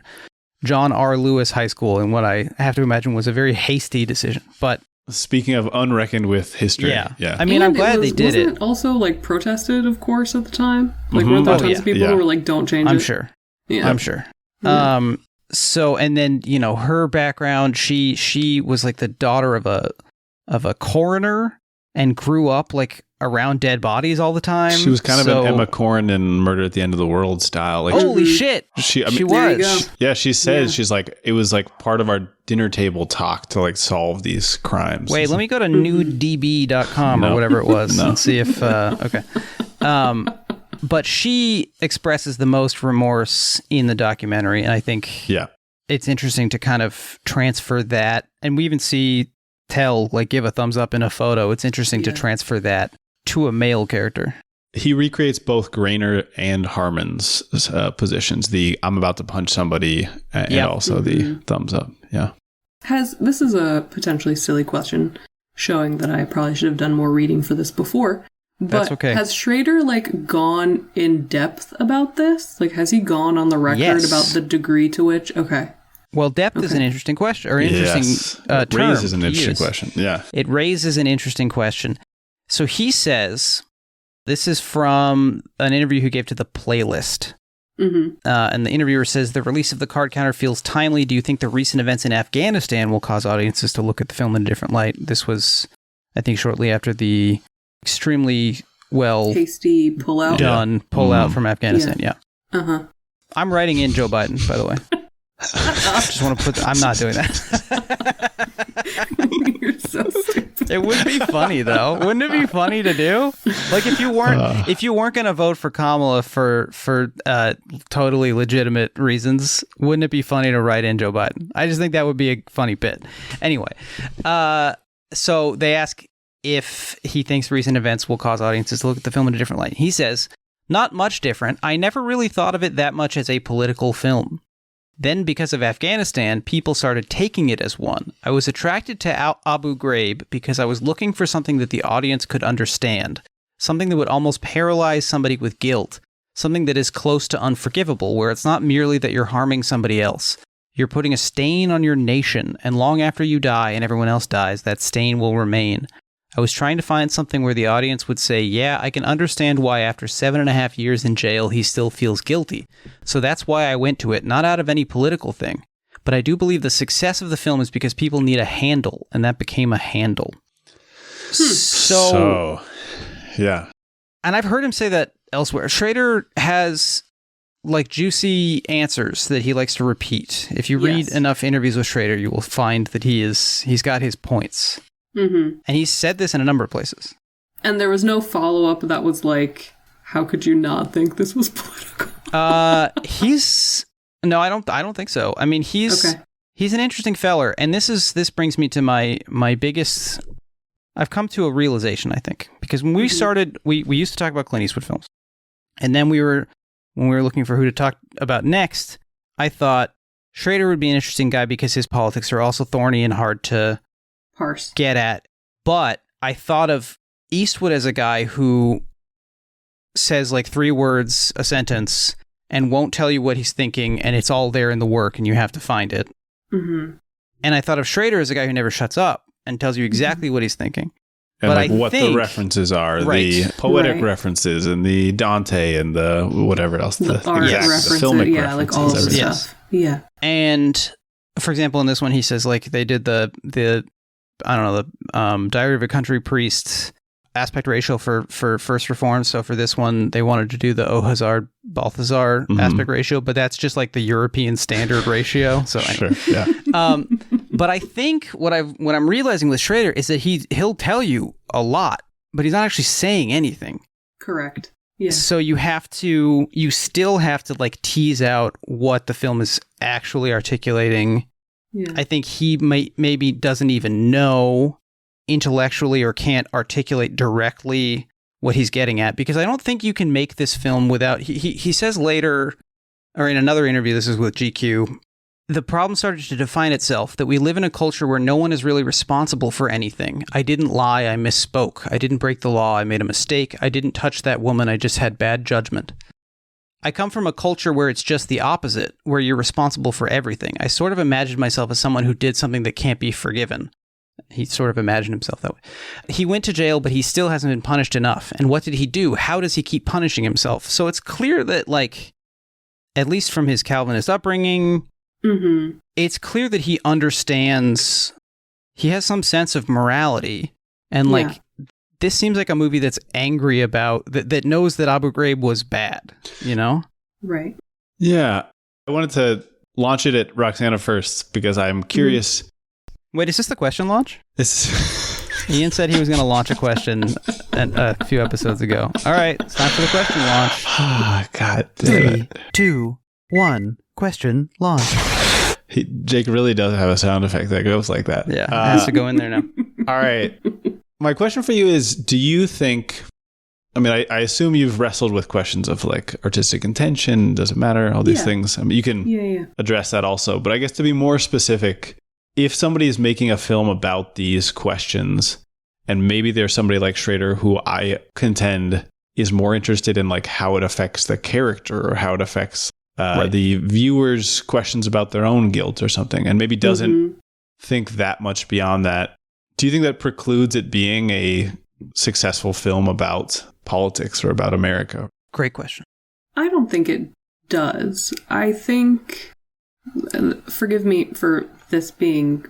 John R. Lewis High School, in what I have to imagine was a very hasty decision. But speaking of unreckoned with history. Yeah. I mean, I'm glad they did it. Wasn't it also like protested, of course, at the time? Like weren't there tons of people who were like, don't change it? I'm sure. Yeah. I'm sure. Yeah. So, and then, you know, her background, she was like the daughter of a coroner and grew up like around dead bodies all the time. She was kind of an Emma Corrin in Murder at the End of the World style. Like, holy shit. She was. Yeah, she says, she's like, it was like part of our dinner table talk to like solve these crimes. Wait, let me go to newdb.com or whatever it was and see if, okay. But she expresses the most remorse in the documentary, and I think it's interesting to kind of transfer that. And we even see Tell like give a thumbs up in a photo. It's interesting to transfer that to a male character. He recreates both Grainer and Harmon's positions. The I'm about to punch somebody and also the thumbs up. Yeah. This is a potentially silly question, showing that I probably should have done more reading for this before. But that's okay. Has Schrader like gone in depth about this? Like, has he gone on the record about the degree to which? Okay. Well, depth is an interesting question, or interesting term. It raises an interesting question. Yeah. It raises an interesting question. So he says, this is from an interview he gave to The Playlist. And the interviewer says, the release of the card counter feels timely. Do you think the recent events in Afghanistan will cause audiences to look at the film in a different light? This was, I think, shortly after the extremely hasty pullout from Afghanistan. Yeah. I'm writing in Joe Biden, by the way. Just want to put. I'm not doing that. You're so stupid. It would be funny though. Wouldn't it be funny to do? Like if you weren't going to vote for Kamala for totally legitimate reasons, wouldn't it be funny to write in Joe Biden? I just think that would be a funny bit. Anyway, so they ask if he thinks recent events will cause audiences to look at the film in a different light. He says, not much different. I never really thought of it that much as a political film. Then, because of Afghanistan, people started taking it as one. I was attracted to Abu Ghraib because I was looking for something that the audience could understand, something that would almost paralyze somebody with guilt, something that is close to unforgivable, where it's not merely that you're harming somebody else. You're putting a stain on your nation, and long after you die and everyone else dies, that stain will remain. I was trying to find something where the audience would say, yeah, I can understand why after 7.5 years in jail, he still feels guilty. So that's why I went to it, not out of any political thing. But I do believe the success of the film is because people need a handle, and that became a handle. So Yeah. And I've heard him say that elsewhere. Schrader has like juicy answers that he likes to repeat. If you read enough interviews with Schrader, you will find that he's got his points. Mm-hmm. And he's said this in a number of places. And there was no follow-up that was like, how could you not think this was political? No, I don't think so. I mean, he's an interesting feller, and this brings me to my biggest. I've come to a realization, I think, because when we started, we used to talk about Clint Eastwood films, and then when we were looking for who to talk about next, I thought Schrader would be an interesting guy because his politics are also thorny and hard to parse, get at. But I thought of Eastwood as a guy who says like 3 words a sentence and won't tell you what he's thinking, and it's all there in the work, and you have to find it. Mm-hmm. And I thought of Schrader as a guy who never shuts up and tells you exactly what he's thinking. And but like what the references are, the poetic references, and the Dante, and the whatever else. The art references, the filmic references, like all of the stuff. Yeah. And for example, in this one, he says like they did the Diary of a Country Priest aspect ratio for First Reform. So for this one, they wanted to do the Ohazard Balthazar aspect ratio, but that's just like the European standard ratio. So anyway. Sure, yeah. But I think what I'm realizing with Schrader is that he'll tell you a lot, but he's not actually saying anything. Correct. Yeah. So you still have to like tease out what the film is actually articulating. Yeah. I think he maybe doesn't even know intellectually or can't articulate directly what he's getting at, because I don't think you can make this film without he says later, or in another interview, this is with GQ, the problem started to define itself, that we live in a culture where no one is really responsible for anything. I didn't lie, I misspoke. I didn't break the law, I made a mistake. I didn't touch that woman, I just had bad judgment. I come from a culture where it's just the opposite, where you're responsible for everything. I sort of imagined myself as someone who did something that can't be forgiven. He sort of imagined himself that way. He went to jail, but he still hasn't been punished enough. And what did he do? How does he keep punishing himself? So it's clear that, like, at least from his Calvinist upbringing, it's clear that he understands, he has some sense of morality. And, like, this seems like a movie that's angry about, that knows that Abu Ghraib was bad, you know? Right. Yeah. I wanted to launch it at Roxana first because I'm curious. Wait, is this the question launch? Ian said he was going to launch a question a few episodes ago. All right, it's time for the question launch. Oh, God damn 3, 2, 1, question launch. Jake really does have a sound effect that goes like that. Yeah, it has to go in there now. All right. My question for you is, do you think, I mean, I assume you've wrestled with questions of like artistic intention, does it matter, all these things. I mean, you can address that also, but I guess to be more specific, if somebody is making a film about these questions, and maybe there's somebody like Schrader who I contend is more interested in like how it affects the character or how it affects the viewers' questions about their own guilt or something, and maybe doesn't think that much beyond that, do you think that precludes it being a successful film about politics or about America? Great question. I don't think it does. I think, forgive me for this being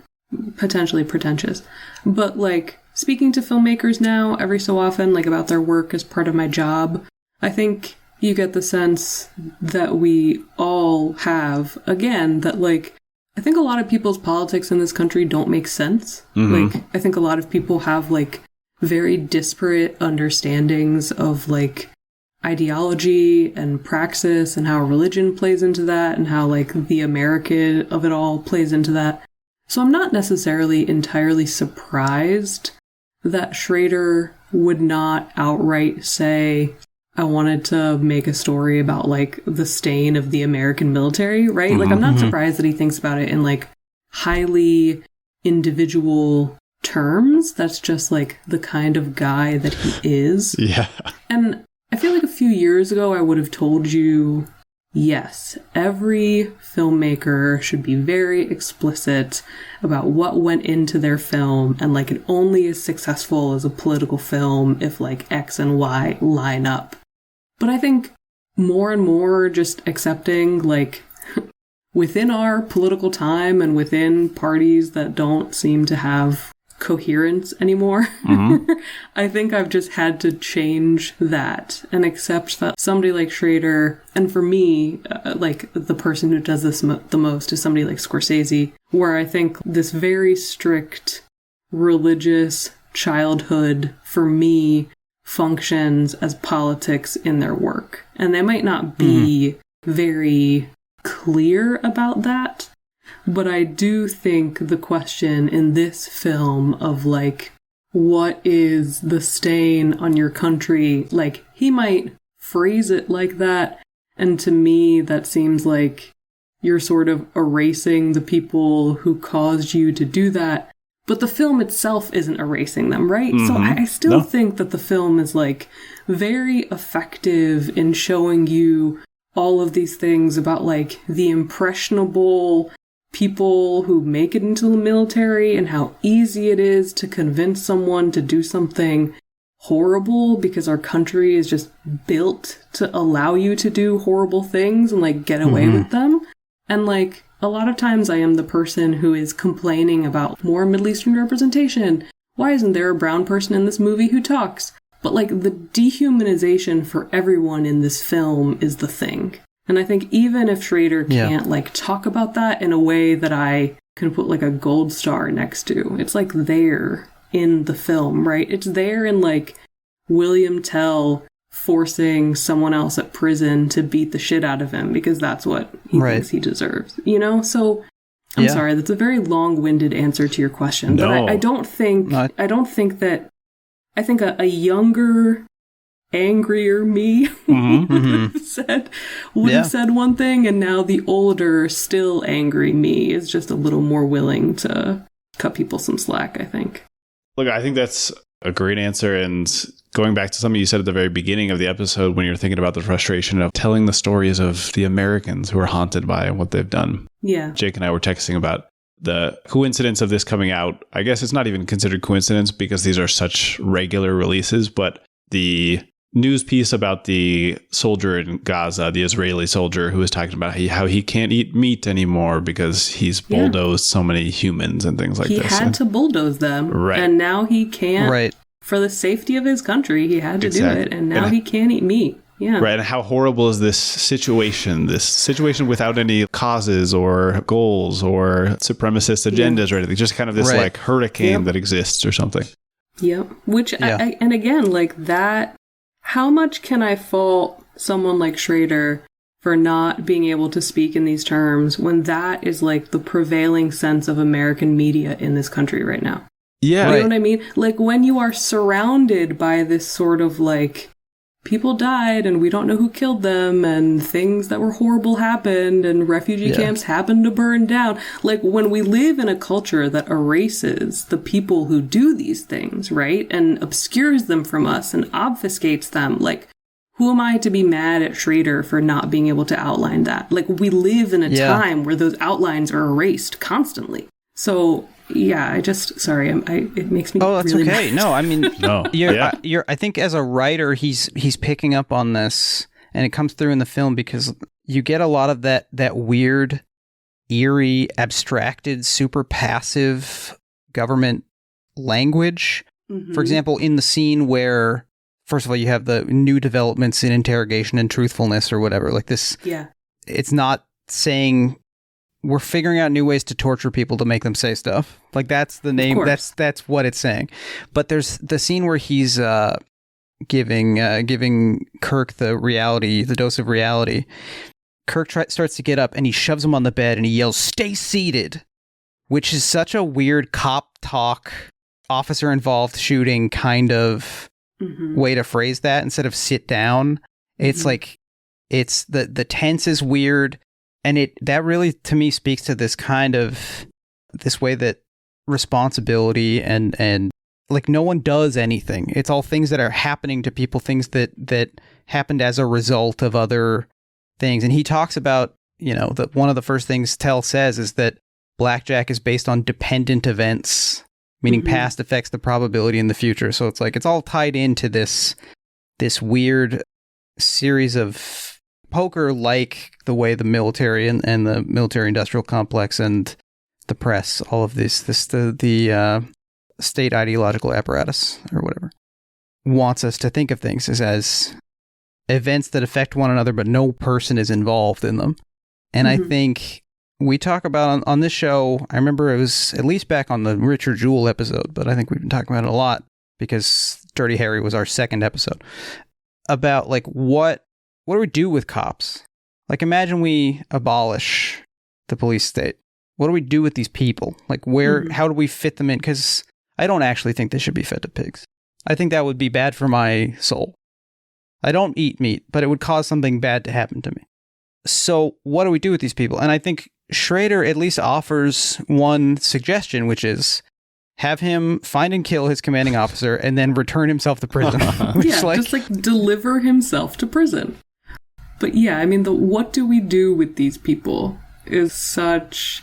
potentially pretentious, but like speaking to filmmakers now every so often, like about their work as part of my job, I think you get the sense that we all have, again, that like, I think a lot of people's politics in this country don't make sense. Like, I think a lot of people have like very disparate understandings of like ideology and praxis and how religion plays into that and how like the American of it all plays into that. So I'm not necessarily entirely surprised that Schrader would not outright say, I wanted to make a story about like the stain of the American military, right? Like, I'm not surprised that he thinks about it in like highly individual terms. That's just like the kind of guy that he is. Yeah. And I feel like a few years ago, I would have told you, yes, every filmmaker should be very explicit about what went into their film, and like it only is successful as a political film if like X and Y line up. But I think more and more just accepting like within our political time and within parties that don't seem to have coherence anymore. Mm-hmm. I think I've just had to change that and accept that somebody like Schrader, and for me, like the person who does this the most is somebody like Scorsese, where I think this very strict religious childhood for me functions as politics in their work. And they might not be very clear about that, but I do think the question in this film of like, what is the stain on your country? Like, he might phrase it like that, and to me that seems like you're sort of erasing the people who caused you to do that. But the film itself isn't erasing them, right? So I still think that the film is like very effective in showing you all of these things about like the impressionable people who make it into the military and how easy it is to convince someone to do something horrible because our country is just built to allow you to do horrible things and like get away with them. And like, a lot of times I am the person who is complaining about more Middle Eastern representation. Why isn't there a brown person in this movie who talks? But like the dehumanization for everyone in this film is the thing. And I think even if Schrader can't like talk about that in a way that I can put like a gold star next to, it's like there in the film, right? It's there in like William Tell forcing someone else at prison to beat the shit out of him because that's what he thinks he deserves, you know? So I'm sorry, that's a very long-winded answer to your question, but I don't think I think a younger, angrier me would have said one thing, and now the older, still angry me is just a little more willing to cut people some slack, I think. Look, I think that's a great answer, and going back to something you said at the very beginning of the episode when you're thinking about the frustration of telling the stories of the Americans who are haunted by what they've done. Yeah. Jake and I were texting about the coincidence of this coming out. I guess it's not even considered coincidence because these are such regular releases, but the news piece about the soldier in Gaza, the Israeli soldier who was talking about how he can't eat meat anymore because he's bulldozed so many humans and things like this. He had to bulldoze them. Right. And now he can't. Right. For the safety of his country, he had to do it, and now he can't eat meat. Yeah. Right, and how horrible is this situation without any causes or goals or supremacist agendas or anything, just kind of this like hurricane that exists or something. Yep. Which, and again, like that, how much can I fault someone like Schrader for not being able to speak in these terms when that is like the prevailing sense of American media in this country right now? Yeah. You know what I mean? Like when you are surrounded by this sort of like, people died and we don't know who killed them and things that were horrible happened and refugee camps happened to burn down. Like when we live in a culture that erases the people who do these things, right? And obscures them from us and obfuscates them. Like, who am I to be mad at Schrader for not being able to outline that? Like we live in a time where those outlines are erased constantly. So yeah, it makes me. Oh, that's really okay. mad. No, I mean, I think as a writer, he's picking up on this, and it comes through in the film because you get a lot of that weird, eerie, abstracted, super passive government language. Mm-hmm. For example, in the scene where, first of all, you have the new developments in interrogation and truthfulness or whatever, like this. Yeah, it's not saying. We're figuring out new ways to torture people to make them say stuff. Like that's the name. That's what it's saying. But there's the scene where he's giving Kirk the dose of reality. Kirk starts to get up and he shoves him on the bed and he yells, "Stay seated," which is such a weird cop talk, officer involved shooting kind of way to phrase that instead of sit down. It's like it's the tense is weird. And that really, to me, speaks to this kind of, this way that responsibility and like no one does anything. It's all things that are happening to people, things that happened as a result of other things. And he talks about, that one of the first things Tell says is that blackjack is based on dependent events, meaning past affects the probability in the future. So it's like, it's all tied into this weird series of poker, like the way the military and the military industrial complex and the press, all of this the state ideological apparatus or whatever wants us to think of things as events that affect one another, but no person is involved in them. And I think we talk about on this show, I remember it was at least back on the Richard Jewell episode, but I think we've been talking about it a lot because Dirty Harry was our second episode, about like what do we do with cops? Like imagine we abolish the police state. What do we do with these people? Like how do we fit them in? Because I don't actually think they should be fed to pigs. I think that would be bad for my soul. I don't eat meat, but it would cause something bad to happen to me. So what do we do with these people? And I think Schrader at least offers one suggestion, which is have him find and kill his commanding officer and then return himself to prison. Just like deliver himself to prison. But yeah, I mean, what do we do with these people is such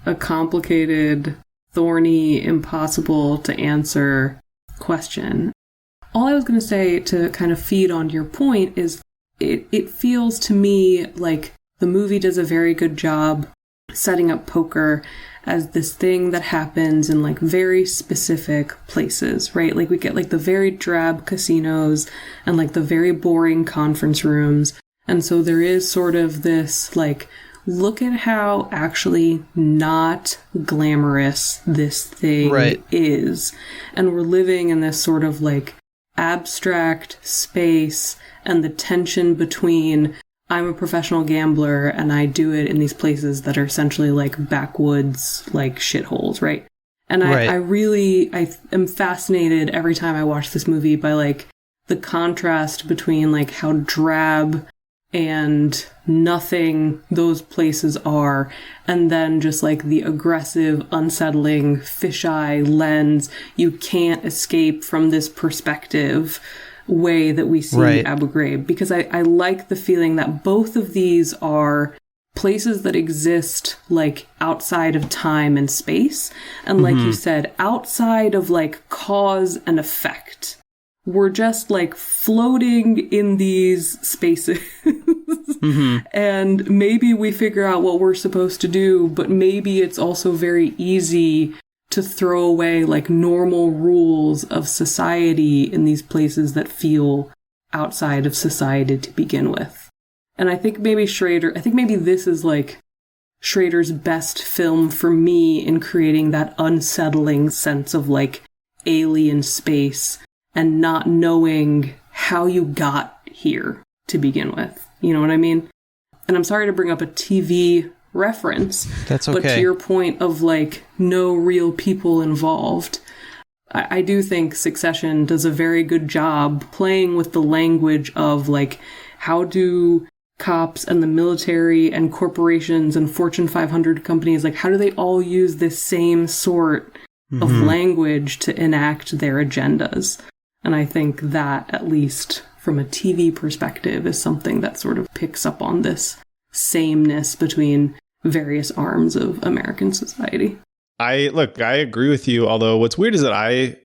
a complicated, thorny, impossible to answer question. All I was going to say to kind of feed on your point is it feels to me like the movie does a very good job setting up poker as this thing that happens in like very specific places, right? Like we get like the very drab casinos and like the very boring conference rooms. And so there is sort of this like, look at how actually not glamorous this thing is. And we're living in this sort of like abstract space and the tension between I'm a professional gambler and I do it in these places that are essentially like backwoods, like shitholes, right? And I am fascinated every time I watch this movie by like the contrast between like how drab and nothing those places are, and then just like the aggressive, unsettling, fisheye lens. You can't escape from this perspective way that we see Abu Ghraib, because I like the feeling that both of these are places that exist like outside of time and space, and like you said, outside of like cause and effect. We're just like floating in these spaces and maybe we figure out what we're supposed to do, but maybe it's also very easy to throw away like normal rules of society in these places that feel outside of society to begin with. And I think maybe this is like Schrader's best film for me in creating that unsettling sense of like alien space and not knowing how you got here to begin with. You know what I mean? And I'm sorry to bring up a TV reference. That's okay. But to your point of like no real people involved, I do think Succession does a very good job playing with the language of like how do cops and the military and corporations and Fortune 500 companies, like how do they all use this same sort of language to enact their agendas? And I think that, at least from a TV perspective, is something that sort of picks up on this sameness between various arms of American society. I agree with you. Although what's weird is that I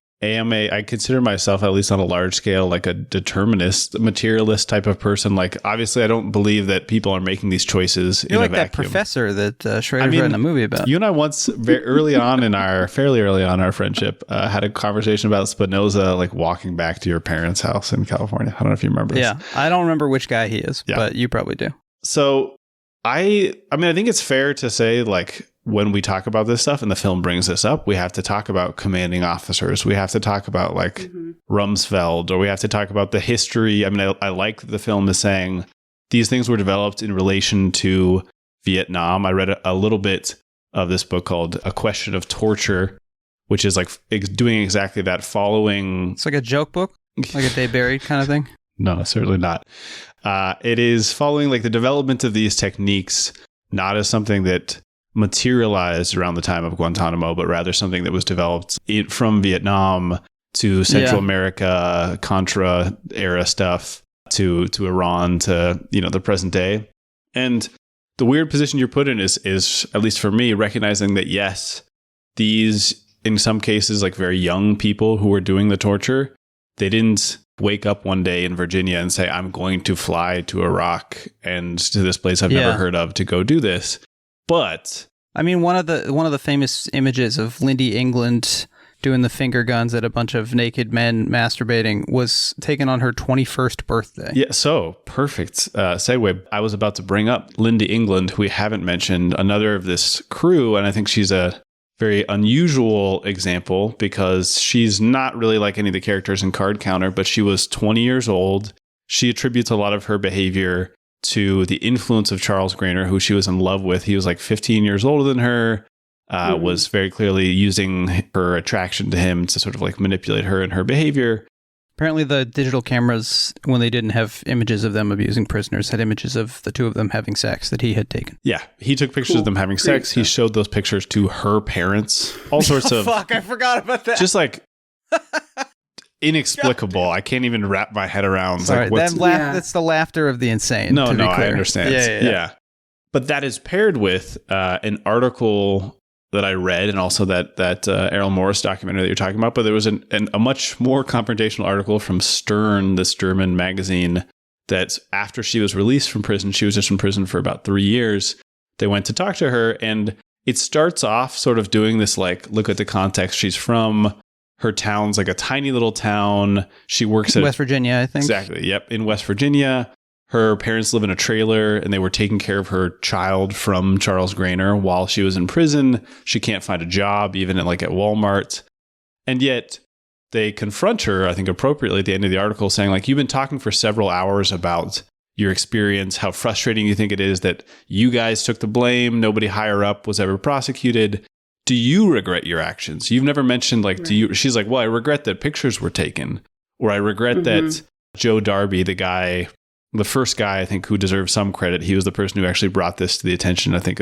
consider myself, at least on a large scale, like a determinist, materialist type of person. Like, obviously, I don't believe that people are making these choices in a vacuum. You're like that professor that Schrader read in a movie about. You and I once, fairly early on in our friendship, had a conversation about Spinoza, like walking back to your parents' house in California. I don't know if you remember this. Yeah, I don't remember which guy he is, but you probably do. So I think it's fair to say, like, when we talk about this stuff and the film brings this up, we have to talk about commanding officers. We have to talk about like Rumsfeld, or we have to talk about the history. I mean, I like that the film is saying these things were developed in relation to Vietnam. I read a little bit of this book called A Question of Torture, which is like doing exactly that, following. It's like a joke book, like a Day Buried kind of thing. No, certainly not. It is following like the development of these techniques, not as something that materialized around the time of Guantanamo, but rather something that was developed from Vietnam to Central America, Contra era stuff, to Iran, to, the present day. And the weird position you're put in is, at least for me, recognizing that, yes, these, in some cases, like very young people who were doing the torture, they didn't wake up one day in Virginia and say, I'm going to fly to Iraq and to this place I've never heard of to go do this. But I mean, one of the famous images of Lynndie England doing the finger guns at a bunch of naked men masturbating was taken on her 21st birthday. Yeah, so perfect segue. I was about to bring up Lynndie England, who we haven't mentioned, another of this crew, and I think she's a very unusual example because she's not really like any of the characters in Card Counter, but she was 20 years old. She attributes a lot of her behavior to the influence of Charles Graner, who she was in love with. He was like 15 years older than her. Was very clearly using her attraction to him to sort of like manipulate her and her behavior. Apparently the digital cameras, when they didn't have images of them abusing prisoners, had images of the two of them having sex that he had taken. Yeah, he took pictures of them having sex. He showed those pictures to her parents. All sorts of... Fuck, I forgot about that. Just like... inexplicable. I can't even wrap my head around. Sorry, like, that's the laughter of the insane. No, I understand. Yeah. But that is paired with an article that I read, and also that Errol Morris documentary that you're talking about. But there was a much more confrontational article from Stern, this German magazine, that after she was released from prison, she was just in prison for about 3 years. They went to talk to her, and it starts off sort of doing this, like, look at the context she's from. Her town's like a tiny little town. She works at West Virginia, I think. Exactly. Yep. In West Virginia. Her parents live in a trailer, and they were taking care of her child from Charles Graner while she was in prison. She can't find a job, even at Walmart. And yet they confront her, I think appropriately at the end of the article, saying, like, you've been talking for several hours about your experience, how frustrating you think it is that you guys took the blame. Nobody higher up was ever prosecuted. Do you regret your actions? You've never mentioned, like, do you? She's like, well, I regret that pictures were taken, or I regret that Joe Darby, the first guy, I think, who deserves some credit. He was the person who actually brought this to the attention, I think,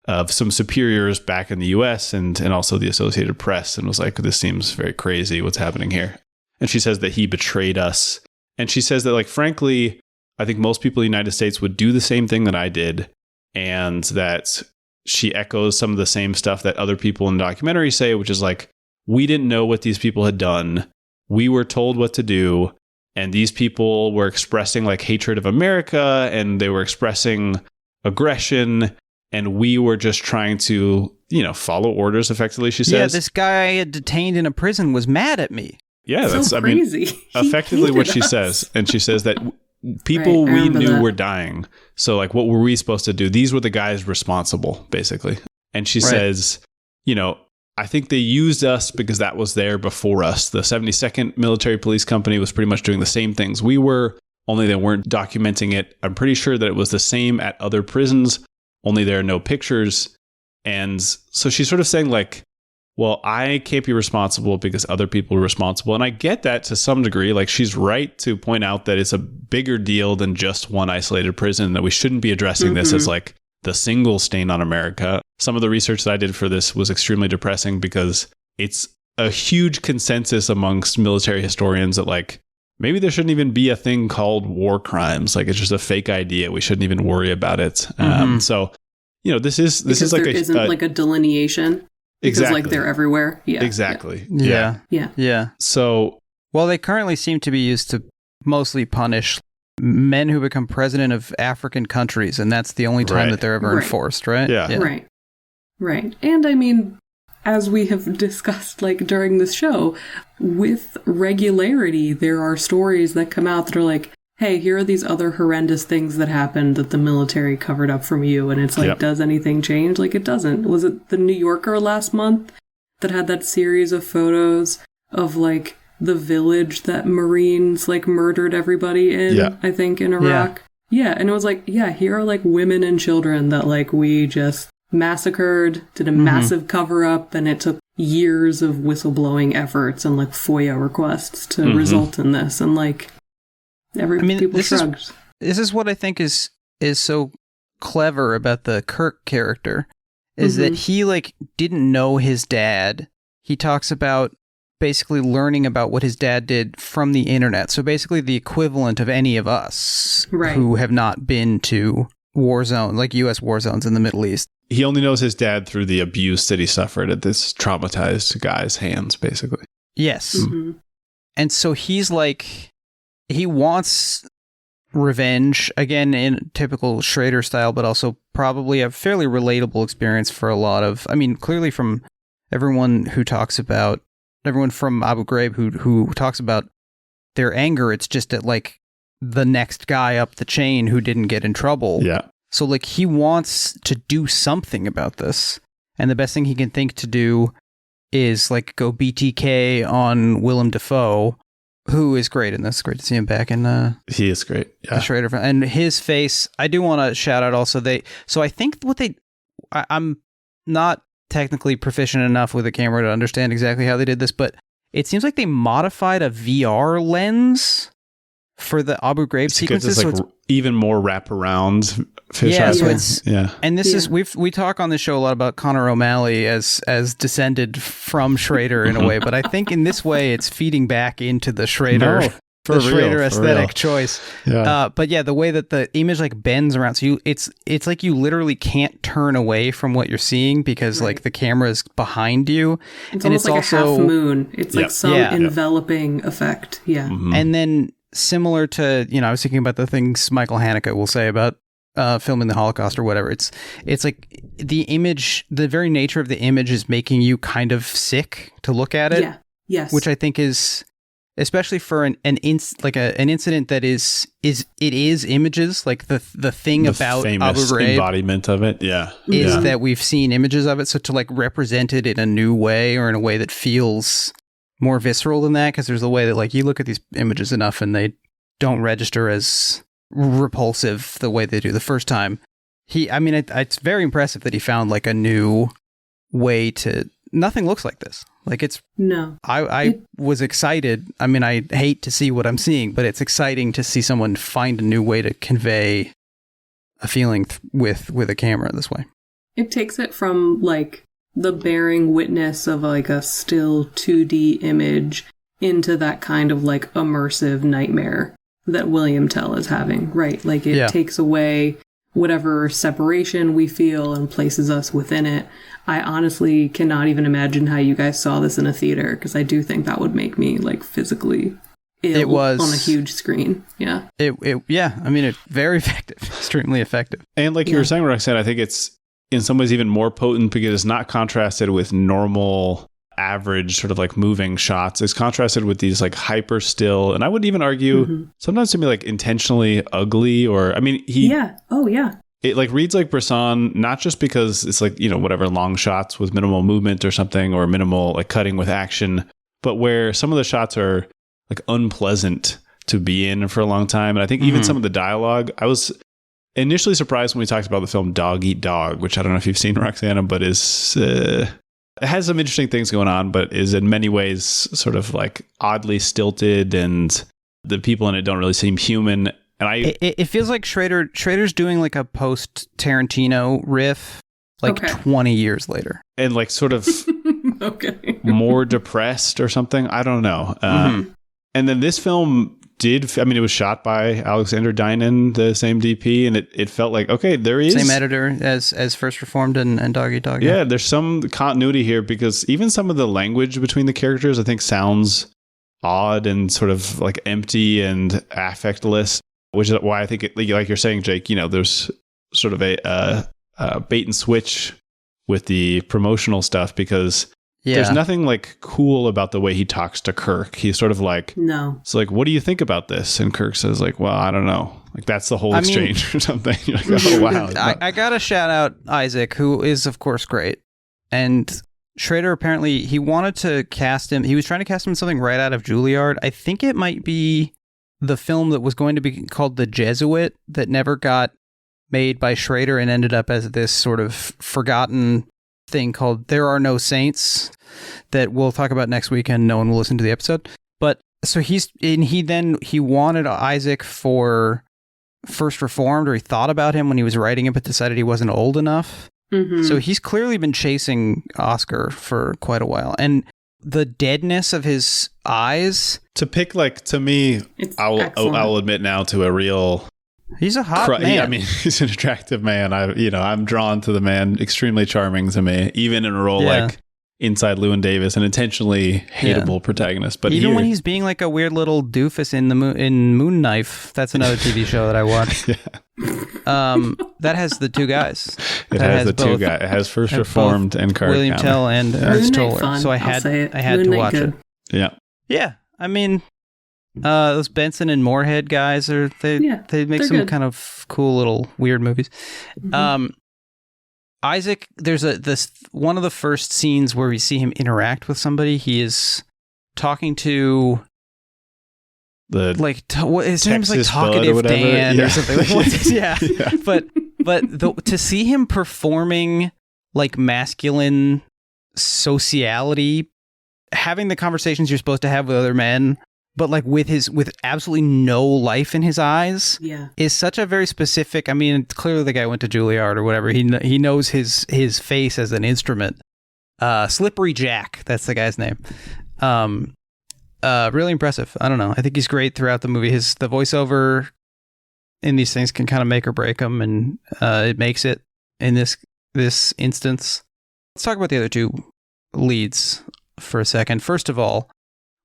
of some superiors back in the US and also the Associated Press, and was like, this seems very crazy. What's happening here? And she says that he betrayed us. And she says that, like, frankly, I think most people in the United States would do the same thing that I did, and that she echoes some of the same stuff that other people in the documentary say, which is like, we didn't know what these people had done. We were told what to do. And these people were expressing like hatred of America, and they were expressing aggression. And we were just trying to, follow orders effectively, she says. Yeah, this guy I had detained in a prison was mad at me. Yeah, that's so crazy. Effectively what she says. And she says that people we knew were dying. So like, what were we supposed to do? These were the guys responsible, basically. And she says, I think they used us because that was there before us. The 72nd Military Police Company was pretty much doing the same things we were, only they weren't documenting it. I'm pretty sure that it was the same at other prisons, only there are no pictures. And so she's sort of saying like, well, I can't be responsible because other people are responsible. And I get that to some degree. Like, she's right to point out that it's a bigger deal than just one isolated prison, that we shouldn't be addressing this as like the single stain on America. Some of the research that I did for this was extremely depressing because it's a huge consensus amongst military historians that like, maybe there shouldn't even be a thing called war crimes. Like, it's just a fake idea. We shouldn't even worry about it. So, this is like there isn't like a delineation. Because exactly. like they're everywhere. Yeah. Exactly. Yeah. So, well, they currently seem to be used to mostly punish men who become president of African countries, and that's the only time that they're ever enforced, right? Yeah. Right. And I mean, as we have discussed like during this show, with regularity, there are stories that come out that are like, hey, here are these other horrendous things that happened that the military covered up from you. And it's like, does anything change? Like, it doesn't. Was it the New Yorker last month that had that series of photos of like the village that Marines like murdered everybody in, I think, in Iraq? Yeah. And it was like, here are like women and children that like we just massacred, did a massive cover up, and it took years of whistleblowing efforts and like FOIA requests to result in this. And like, people shrugged. This is what I think is so clever about the Kirk character, is that he like didn't know his dad. He talks about basically learning about what his dad did from the internet. So basically the equivalent of any of us who have not been to war zone, like U.S. war zones in the Middle East. He only knows his dad through the abuse that he suffered at this traumatized guy's hands, basically. Yes. And so he's like, he wants revenge, again, in typical Schrader style, but also probably a fairly relatable experience for a lot of, I mean, clearly from everyone who talks about everyone from Abu Ghraib who talks about their anger. It's just at like the next guy up the chain who didn't get in trouble. Yeah. So like he wants to do something about this, and the best thing he can think to do is like go BTK on Willem Dafoe, who is great in this. Great to see him back in. He is great. Yeah. The Schrader, and his face. I do want to shout out also. So I think I'm not technically proficient enough with a camera to understand exactly how they did this, but it seems like they modified a VR lens for the Abu Ghraib sequences. This, like, so it's even more wraparound fisheye. Yeah. And this is we talk on this show a lot about Conor O'Malley as descended from Schrader in a way, but I think in this way it's feeding back into the Schrader. No. Schrader aesthetic choice. Yeah. But yeah, the way that the image like bends around, so it's like you literally can't turn away from what you're seeing because like the camera is behind you. It's almost like also, a half moon. It's like some enveloping effect. Yeah. Mm-hmm. And then similar to, I was thinking about the things Michael Haneke will say about filming the Holocaust or whatever. It's like the image, the very nature of the image is making you kind of sick to look at it. Yeah. Yes. Which I think is, especially for an incident that is images, like the thing the about famous Abu Ghraib embodiment of it, is that we've seen images of it. So to like represent it in a new way or in a way that feels more visceral than that, because there's a way that like you look at these images enough and they don't register as repulsive the way they do the first time. It's very impressive that he found like a new way to. Nothing looks like this. Like it's no. I was excited. I mean, I hate to see what I'm seeing, but it's exciting to see someone find a new way to convey a feeling with a camera this way. It takes it from like the bearing witness of like a still 2D image into that kind of like immersive nightmare that William Tell is having, right? Like it takes away whatever separation we feel and places us within it. I honestly cannot even imagine how you guys saw this in a theater, because I do think that would make me like physically ill on a huge screen. Yeah. It's very effective, extremely effective. And like you were saying, Roxanne, I think it's in some ways even more potent because it's not contrasted with normal average sort of like moving shots. It's contrasted with these like hyper still, and I would even argue sometimes to me like intentionally ugly, or it like reads like Bresson, not just because it's like, whatever long shots with minimal movement or something, or minimal like cutting with action, but where some of the shots are like unpleasant to be in for a long time. And I think even some of the dialogue, I was initially surprised when we talked about the film Dog Eat Dog, which I don't know if you've seen, Roxana, but is it has some interesting things going on, but is in many ways sort of like oddly stilted, and the people in it don't really seem human. And it feels like Schrader's doing like a post Tarantino riff, like 20 years later, and like sort of more depressed or something. I don't know. And then this film it was shot by Alexander Dynan, the same DP, and it felt like, okay, there is same editor as First Reformed and Dog Eat Dog. Yeah, there's some continuity here, because even some of the language between the characters I think sounds odd and sort of like empty and affectless, which is why I think like you're saying, Jake, there's sort of a bait and switch with the promotional stuff, because there's nothing like cool about the way he talks to Kirk. He's sort of like, no. It's like, what do you think about this? And Kirk says like, well, I don't know. Like that's the whole exchange or something. You're like, oh wow. I gotta shout out Isaac, who is of course great. And Schrader apparently he wanted to cast him. He was trying to cast him in something right out of Juilliard. I think it might be the film that was going to be called The Jesuit that never got made by Schrader and ended up as this sort of forgotten thing called There Are No Saints that we'll talk about next week, and no one will listen to the episode. But so he wanted Isaac for First Reformed, or he thought about him when he was writing it, but decided he wasn't old enough. So he's clearly been chasing Oscar for quite a while. And the deadness of his eyes, to pick, like, to me, I'll admit now to a real... He's a hot man. I mean, he's an attractive man. I'm drawn to the man. Extremely charming to me, even in a role like inside Llewyn Davis, an intentionally hateable protagonist. But even when he's being like a weird little doofus in Moon Knife, that's another TV show that I watched. That has the two guys. It has the two guys. It has First Reformed and Card William Counter. Tell and Ernst Toller. So I had to watch it. Yeah. I mean, those Benson and Moorhead guys they make some good, kind of cool little weird movies. Mm-hmm. Isaac, there's this one of the first scenes where we see him interact with somebody. He is talking to his name's like Talkative Dan or something. Like, But to see him performing like masculine sociality, having the conversations you're supposed to have with other men, but like with absolutely no life in his eyes, is such a very specific. I mean, clearly the guy went to Juilliard or whatever. He knows his face as an instrument. Slippery Jack, that's the guy's name. Really impressive. I don't know. I think he's great throughout the movie. The voiceover in these things can kind of make or break him, and it makes it in this instance. Let's talk about the other two leads for a second. First of all,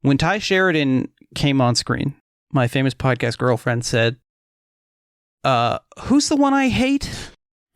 when Ty Sheridan came on screen, my famous podcast girlfriend said, "Who's the one I hate?"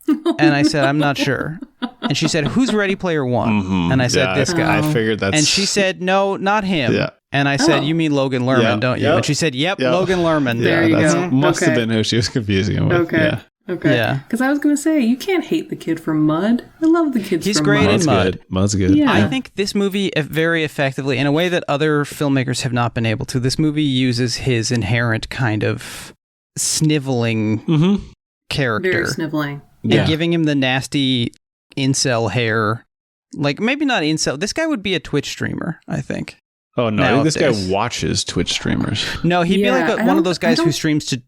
And I said, "I'm not sure." And she said, "Who's Ready Player One?" Mm-hmm. And I said, "This guy." I figured that's... And she said, "No, not him." Yeah. And I said, "You mean Logan Lerman, don't you?" And she said, "Yep, Logan Lerman." There you go. Must have been who she was confusing him with. Okay. Yeah. Because I was going to say, you can't hate the kid from Mud. I love the kids He's from great Mud. in Mud. Mud's good. Yeah. I think this movie very effectively, in a way that other filmmakers have not been able to, this movie uses his inherent kind of sniveling character. Very sniveling. And giving him the nasty incel hair. Like, maybe not incel. This guy would be a Twitch streamer, I think. Oh, no. I think this guy watches Twitch streamers. No, he'd be like one of those guys who streams to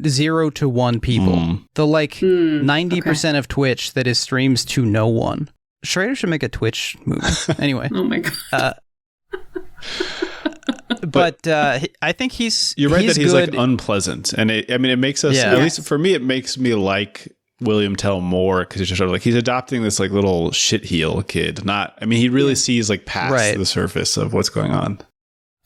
0 to 1 people. The 90% of Twitch that is streams to no one. Schrader should make a Twitch movie. Anyway. Oh my God. But I think he's... You're right that he's good. like unpleasant. And it makes us, at least for me, it makes me like William Tell more, because it's just sort of like he's adopting this like little shitheel kid. He really sees like past the surface of what's going on.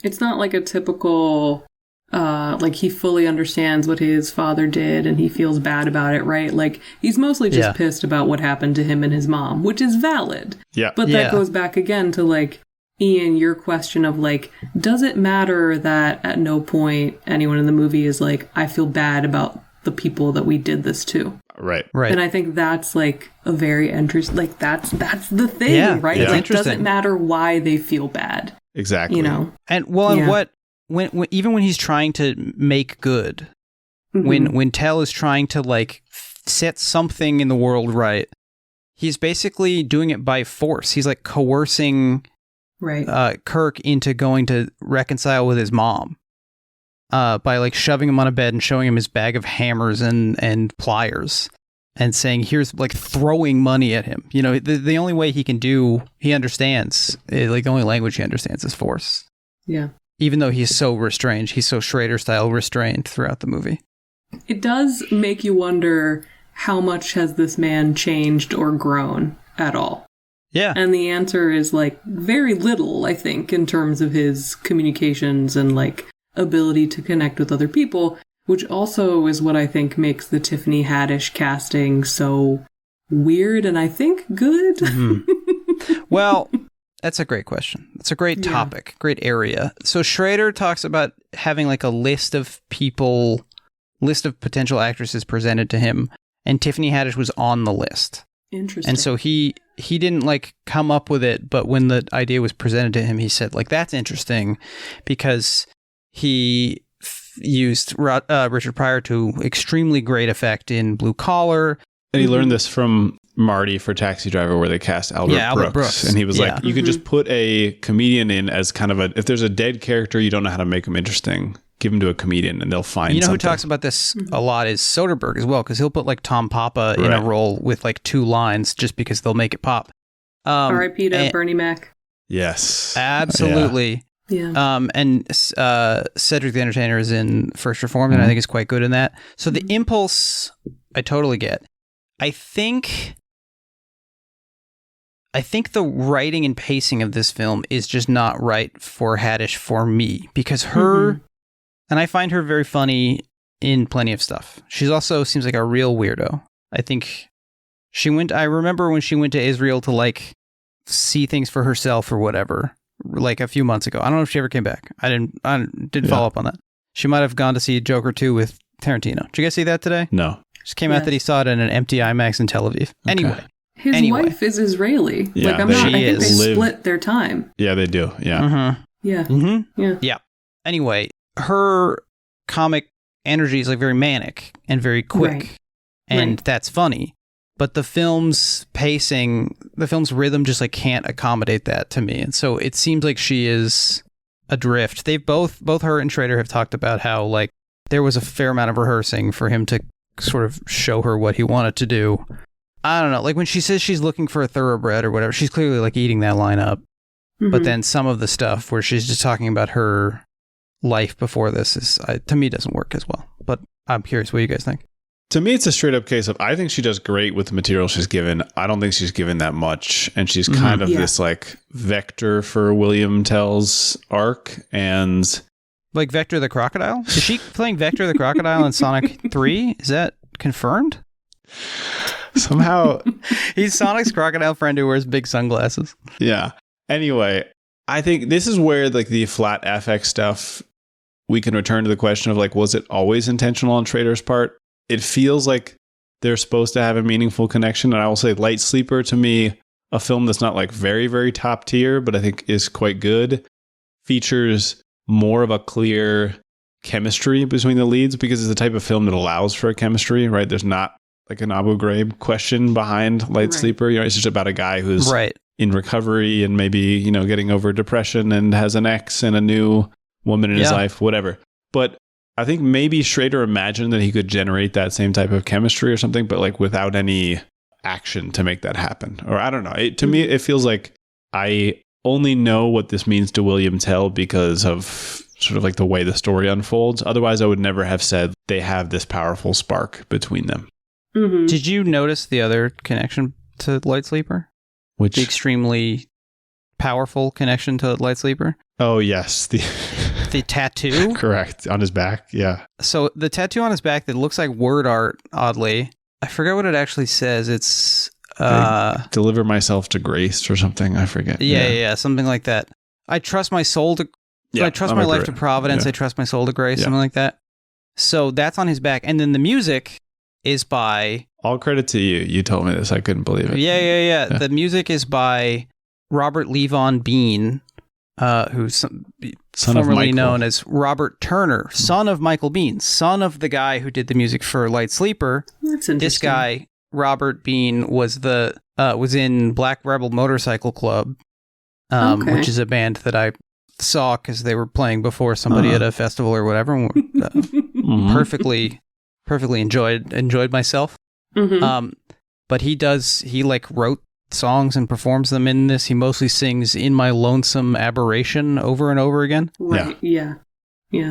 It's not like a typical... like he fully understands what his father did and he feels bad about it, right? Like he's mostly just pissed about what happened to him and his mom, which is valid. Yeah. But that goes back again to like, Ian, your question of like, does it matter that at no point anyone in the movie is like, I feel bad about the people that we did this to? Right. And I think that's like a very interesting, like that's the thing, right? Yeah. Like, does it matter why they feel bad? Exactly. You know? And when even when he's trying to make good, when Tell is trying to like set something in the world right, he's basically doing it by force. He's like coercing Kirk into going to reconcile with his mom by like shoving him on a bed and showing him his bag of hammers and pliers and saying, here's like throwing money at him. You know, the only way he understands, like the only language he understands is force. Yeah. Even though he's so restrained, he's so Schrader-style restrained throughout the movie. It does make you wonder, how much has this man changed or grown at all? Yeah. And the answer is like very little, I think, in terms of his communications and like ability to connect with other people, which also is what I think makes the Tiffany Haddish casting so weird and I think good. Mm-hmm. Well... That's a great question. It's a great topic, great area. So Schrader talks about having like a list of potential actresses presented to him, and Tiffany Haddish was on the list. Interesting. And so he didn't like come up with it, but when the idea was presented to him, he said like, that's interesting, because he used Richard Pryor to extremely great effect in Blue Collar. And he learned this from Marty for Taxi Driver, where they cast Albert Brooks. And he was like, you could just put a comedian in as kind of if there's a dead character, you don't know how to make him interesting, give him to a comedian and they'll find something. Who talks about this a lot is Soderbergh as well, because he'll put like Tom Papa in a role with like 2 lines just because they'll make it pop. R.I.P. to Bernie Mac. Yes. Absolutely. Yeah. And Cedric the Entertainer is in First Reformed, and I think is quite good in that. So the impulse, I totally get. I think I think the writing and pacing of this film is just not right for Haddish for me, because her, and I find her very funny in plenty of stuff. She's also seems like a real weirdo. I think I remember when she went to Israel to like see things for herself or whatever, like a few months ago. I don't know if she ever came back. I didn't follow up on that. She might have gone to see Joker 2 with Tarantino. Did you guys see that today? No. Just came out that he saw it in an empty IMAX in Tel Aviv. Okay. His wife is Israeli. Yeah, I think they split their time. Yeah, they do. Yeah. Yeah. Anyway, her comic energy is like very manic and very quick. And that's funny. But the film's pacing, the film's rhythm just like can't accommodate that to me. And so it seems like she is adrift. They've both her and Schrader have talked about how like there was a fair amount of rehearsing for him to sort of show her what he wanted to do. I don't know. Like when she says she's looking for a thoroughbred or whatever, she's clearly like eating that line up. But then some of the stuff where she's just talking about her life before this is, to me, doesn't work as well. But I'm curious what you guys think. To me, it's a straight up case of I think she does great with the material she's given. I don't think she's given that much. And she's kind of this like vector for William Tell's arc. And like Vector the Crocodile? Is she playing Vector the Crocodile in Sonic 3? Is that confirmed? Somehow. He's Sonic's crocodile friend who wears big sunglasses. Yeah. Anyway, I think this is where like the flat affect stuff, we can return to the question of like, was it always intentional on Schrader's part? It feels like they're supposed to have a meaningful connection. And I will say Light Sleeper, to me, a film that's not like very, very top tier, but I think is quite good, features more of a clear chemistry between the leads because it's the type of film that allows for a chemistry, right? There's not like an Abu Ghraib question behind Light Sleeper. You know, it's just about a guy who's in recovery and maybe, you know, getting over depression and has an ex and a new woman in his life, whatever. But I think maybe Schrader imagined that he could generate that same type of chemistry or something, but like without any action to make that happen. Or I don't know. To me, it feels like I only know what this means to William Tell because of sort of like the way the story unfolds. Otherwise, I would never have said they have this powerful spark between them. Did you notice the other connection to Light Sleeper? Which? The extremely powerful connection to Light Sleeper? Oh, yes. The tattoo? Correct. On his back. Yeah. So the tattoo on his back that looks like word art, oddly. I forget what it actually says. It's... I deliver myself to grace or something. I forget. Yeah. Something like that. I trust my soul to... I trust my life to providence. I trust my soul to grace. Something like that. So that's on his back. And then the music is by... All credit to you. You told me this. I couldn't believe it. Yeah. The music is by Robert Levon Bean, who's formerly known as Robert Turner, son of Michael Bean, son of the guy who did the music for Light Sleeper. That's interesting. This guy, Robert Bean, was in Black Rebel Motorcycle Club, which is a band that I saw because they were playing before somebody at a festival or whatever. And perfectly enjoyed myself. But he like wrote songs and performs them in this. He mostly sings "In My Lonesome Aberration" over and over again. Right. Yeah.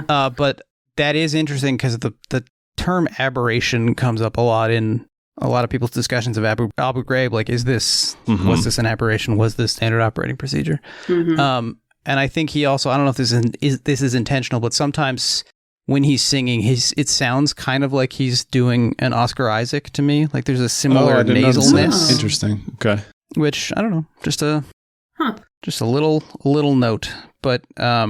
But that is interesting because the term aberration comes up a lot in a lot of people's discussions of Abu Ghraib. Like, was this an aberration? Was this standard operating procedure? And I think he also, I don't know if this is intentional, but sometimes when he's singing, it sounds kind of like he's doing an Oscar Isaac to me. Like there's a similar nasalness. Interesting. Okay. Which I don't know, just a little note. But I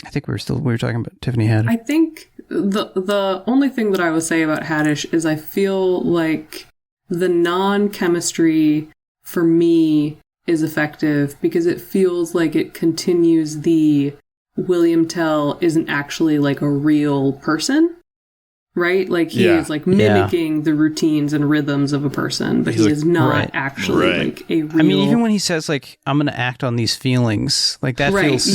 think we were talking about Tiffany Haddish. I think the only thing that I would say about Haddish is I feel like the non-chemistry for me is effective because it feels like it continues the William Tell isn't actually like a real person, right? Like he is like mimicking the routines and rhythms of a person, but he is not actually like a real... I mean, even when he says like, I'm going to act on these feelings, like that feels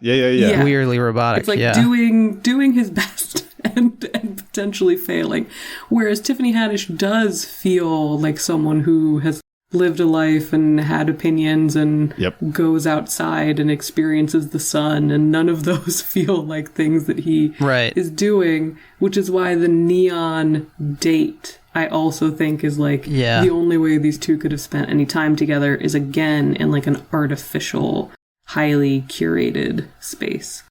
weirdly robotic. It's like doing his best and potentially failing. Whereas Tiffany Haddish does feel like someone who has lived a life and had opinions and goes outside and experiences the sun, and none of those feel like things that he is doing, which is why the neon date I also think is like the only way these two could have spent any time together is again in like an artificial, highly curated space.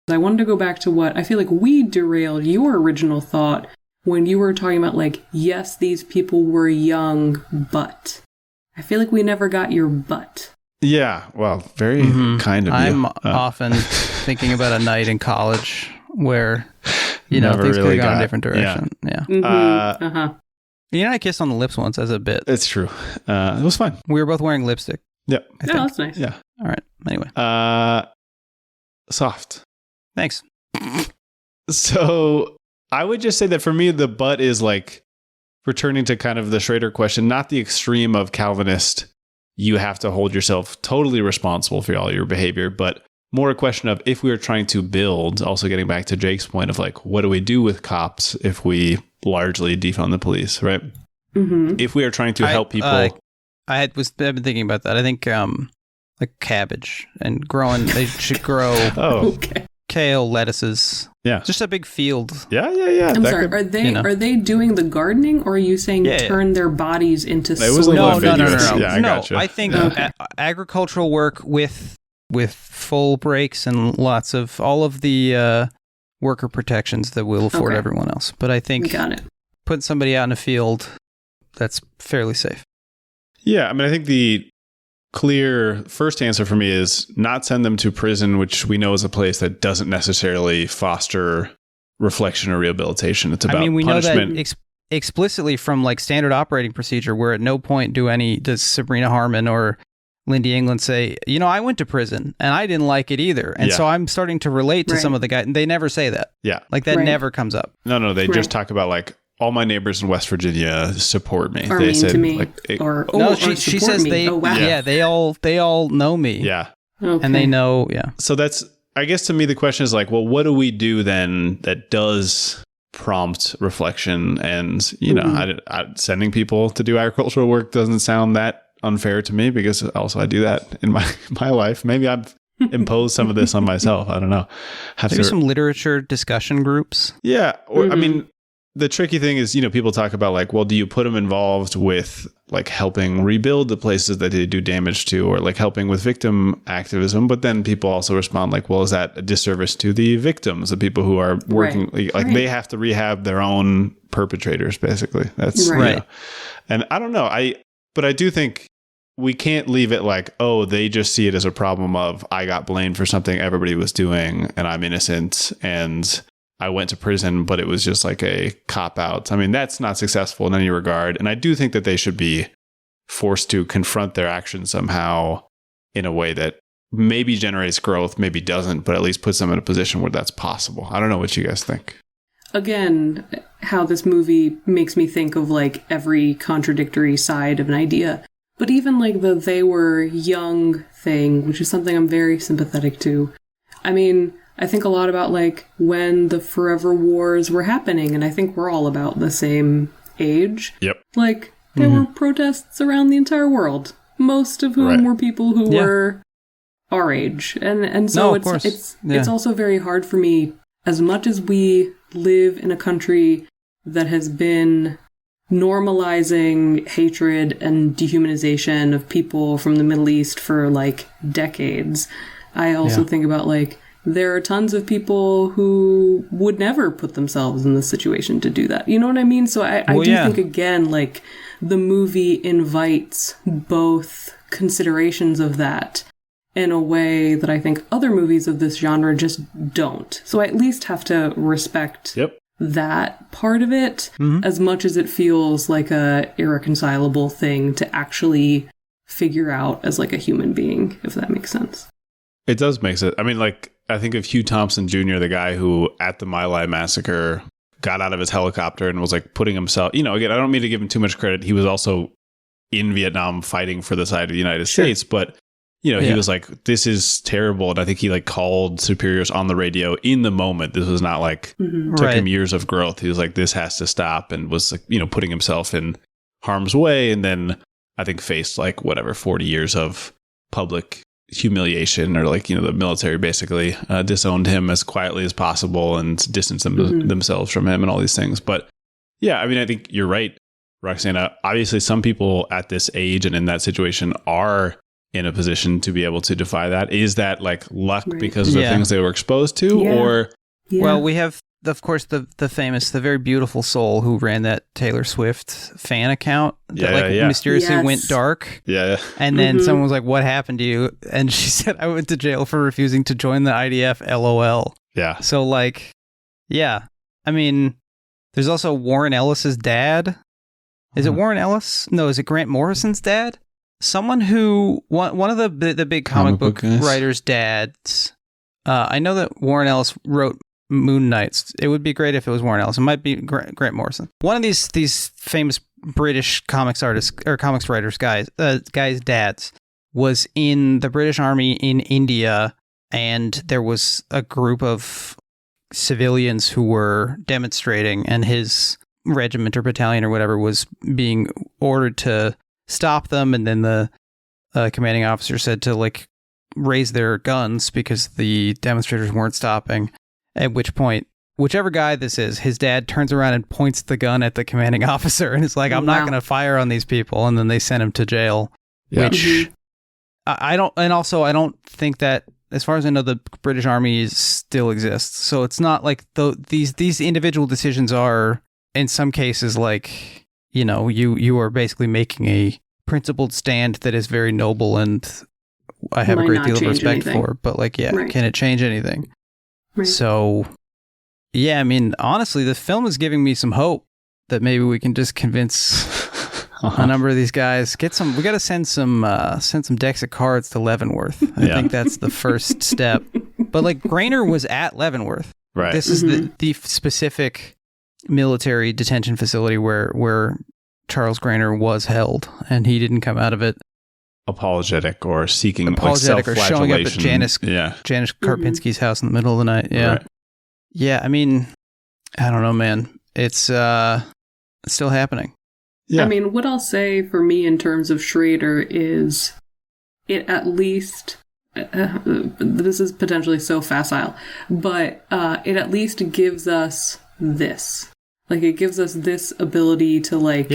I wanted to go back to what I feel like we derailed your original thought when you were talking about like, yes, these people were young, but I feel like we never got your but. Yeah, well, very kind of you. I'm often thinking about a night in college where, you know, things could have gone a different direction. Yeah. You and I kissed on the lips once as a bit. It's true. It was fun. We were both wearing lipstick. Yep. Yeah, that's nice. Yeah. All right. Anyway. Soft. Thanks. So I would just say that for me, the but is like returning to kind of the Schrader question, not the extreme of Calvinist, you have to hold yourself totally responsible for all your behavior, but more a question of if we were trying to build, also getting back to Jake's point of like, what do we do with cops if we largely defund the police, right? If we are trying to help people. I've been thinking about that. I think like cabbage and they should grow kale, lettuces. Yeah. Just a big field. Yeah. I'm sorry, are they doing the gardening, or are you saying turn their bodies into soil? No. Yeah, I gotcha. I think agricultural work with full breaks and lots of all of the worker protections that will afford everyone else. But I think putting somebody out in a field, that's fairly safe. Yeah, I mean, I think the clear first answer for me is not send them to prison, which we know is a place that doesn't necessarily foster reflection or rehabilitation. It's about punishment. Know that explicitly from like standard operating procedure, where at no point does Sabrina Harmon or Lynndie England say, you know, I went to prison and I didn't like it either. And so I'm starting to relate to some of the guys. And they never say that. Yeah. Like that never comes up. No. They just talk about like, all my neighbors in West Virginia support me. Or they mean said, to me. Like, she says me. They, they all know me. Yeah. Okay. And they know, So that's, I guess to me, the question is like, well, what do we do then that does prompt reflection? And, you know, sending people to do agricultural work doesn't sound that unfair to me, because also I do that in my life. Maybe I've imposed some of this on myself. I don't know. Maybe some literature discussion groups. Yeah. Or, I mean, the tricky thing is, you know, people talk about like, well, do you put them involved with like helping rebuild the places that they do damage to, or like helping with victim activism? But then people also respond like, well, is that a disservice to the victims, the people who are working, like they have to rehab their own perpetrators, basically. That's right. You know, and I don't know. But I do think we can't leave it like, oh, they just see it as a problem of I got blamed for something everybody was doing and I'm innocent and I went to prison, but it was just like a cop-out. I mean, that's not successful in any regard. And I do think that they should be forced to confront their actions somehow in a way that maybe generates growth, maybe doesn't, but at least puts them in a position where that's possible. I don't know what you guys think. Again, how this movie makes me think of like every contradictory side of an idea. But even like the they were young thing, which is something I'm very sympathetic to. I mean, I think a lot about like when the forever wars were happening, and I think we're all about the same age. Yep. Like there were protests around the entire world, most of whom were people who were our age. And so it's also very hard for me, as much as we live in a country that has been normalizing hatred and dehumanization of people from the Middle East for like decades. I also think about like, there are tons of people who would never put themselves in the situation to do that. You know what I mean? So I do think, again, like the movie invites both considerations of that in a way that I think other movies of this genre just don't. So I at least have to respect that part of it, as much as it feels like a irreconcilable thing to actually figure out as like a human being, if that makes sense. It does make sense. I mean, like, I think of Hugh Thompson Jr., the guy who at the My Lai massacre got out of his helicopter and was like putting himself, you know, again, I don't mean to give him too much credit. He was also in Vietnam fighting for the side of the United States, but you know, he was like, this is terrible. And I think he like called superiors on the radio in the moment. This was not like took him years of growth. He was like, this has to stop, and was like, you know, putting himself in harm's way. And then I think faced like 40 years of public humiliation, or like, you know, the military basically disowned him as quietly as possible and distanced themselves from him and all these things. But yeah, I mean, I think you're right. Roxana, obviously some people at this age and in that situation are in a position to be able to defy that. Is that like luck because of the things they were exposed to? Or well, we have, of course, the famous, the very beautiful soul who ran that Taylor Swift fan account that mysteriously went dark. Yeah. And then someone was like, what happened to you? And she said, I went to jail for refusing to join the IDF, LOL. Yeah. So like, yeah. I mean, there's also Warren Ellis's dad. Is it Warren Ellis? No, is it Grant Morrison's dad? Someone who, one of the big comic book writers' dads. I know that Warren Ellis wrote Moon Knights. It would be great if it was Warren Ellis. It might be Grant Morrison. One of these famous British comics artists or comics writers guys' dads was in the British Army in India, and there was a group of civilians who were demonstrating, and his regiment or battalion or whatever was being ordered to stop them, and then the commanding officer said to like raise their guns because the demonstrators weren't stopping. At which point, whichever guy this is, his dad turns around and points the gun at the commanding officer and is like, I'm not going to fire on these people. And then they sent him to jail, which I don't, and also I don't think that, as far as I know, the British Army still exists. So it's not like these individual decisions are, in some cases, like, you know, you are basically making a principled stand that is very noble and I have a great deal of respect for. But like, can it change anything? Right. So, yeah, I mean, honestly, the film is giving me some hope that maybe we can just convince a number of these guys. We got to send some decks of cards to Leavenworth. I think that's the first step. But like, Grainer was at Leavenworth. Right. This is the specific military detention facility where Charles Grainer was held, and he didn't come out of it apologetic or seeking or showing up at Janice Karpinski's house in the middle of the night. Yeah. I mean, I don't know, man. It's still happening. Yeah. I mean, what I'll say for me in terms of Schrader is it at least this is potentially so facile, but it at least gives us this. Like, it gives us this ability to like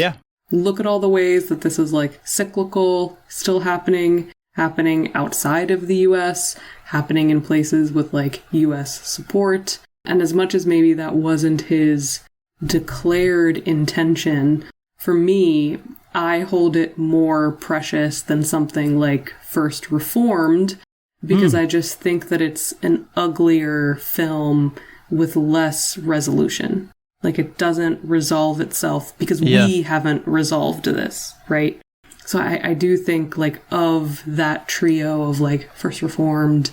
look at all the ways that this is like cyclical, still happening outside of the US, happening in places with like US support. And as much as maybe that wasn't his declared intention, for me, I hold it more precious than something like First Reformed, because I just think that it's an uglier film with less resolution. Like, it doesn't resolve itself because we haven't resolved this, right? So I do think, like, of that trio of, like, First Reformed,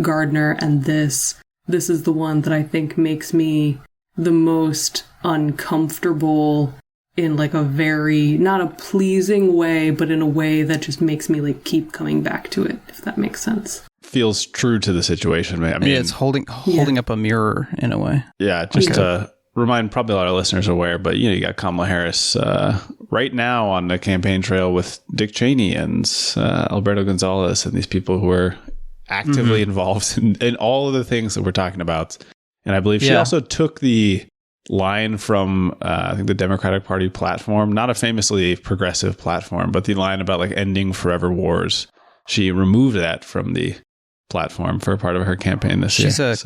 Gardner, and this is the one that I think makes me the most uncomfortable in, like, a very, not a pleasing way, but in a way that just makes me, like, keep coming back to it, if that makes sense. Feels true to the situation. I mean, it's holding up a mirror in a way. Yeah, just to remind probably a lot of listeners aware, but you know, you got Kamala Harris right now on the campaign trail with Dick Cheney and Alberto Gonzalez and these people who are actively involved in all of the things that we're talking about. And I believe she also took the line from I think the Democratic Party platform, not a famously progressive platform, but the line about like ending forever wars. She removed that from the platform for a part of her campaign this year.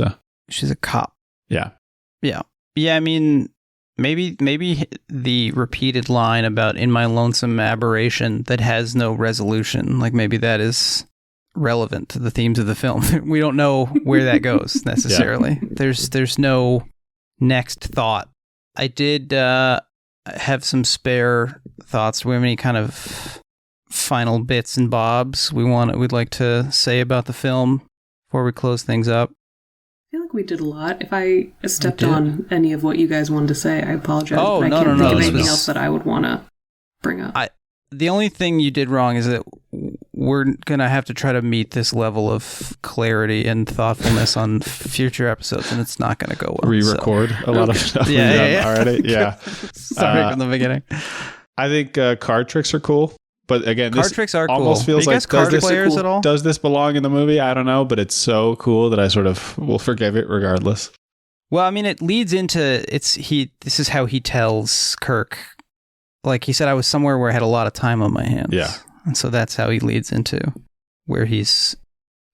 She's a cop. Yeah. I mean, maybe the repeated line about "in my lonesome aberration" that has no resolution, like maybe that is relevant to the themes of the film. We don't know where that goes necessarily. There's no next thought. I did have some spare thoughts. Do we have any kind of final bits and bobs we'd like to say about the film before we close things up? I feel like we did a lot. If I stepped on any of what you guys wanted to say, I apologize. Oh, but no, I can't think of anything was... else that I would want to bring up. The only thing you did wrong is that we're going to have to try to meet this level of clarity and thoughtfulness on future episodes, and it's not going to go well. Re-record a lot of stuff we've done already. Yeah. Sorry from the beginning. I think card tricks are cool. But again, card tricks are almost cool. feels like does this belong in the movie? I don't know, but it's so cool that I sort of will forgive it regardless. Well, I mean, it leads into this is how he tells Kirk like he said, I was somewhere where I had a lot of time on my hands. Yeah. And so that's how he leads into where he's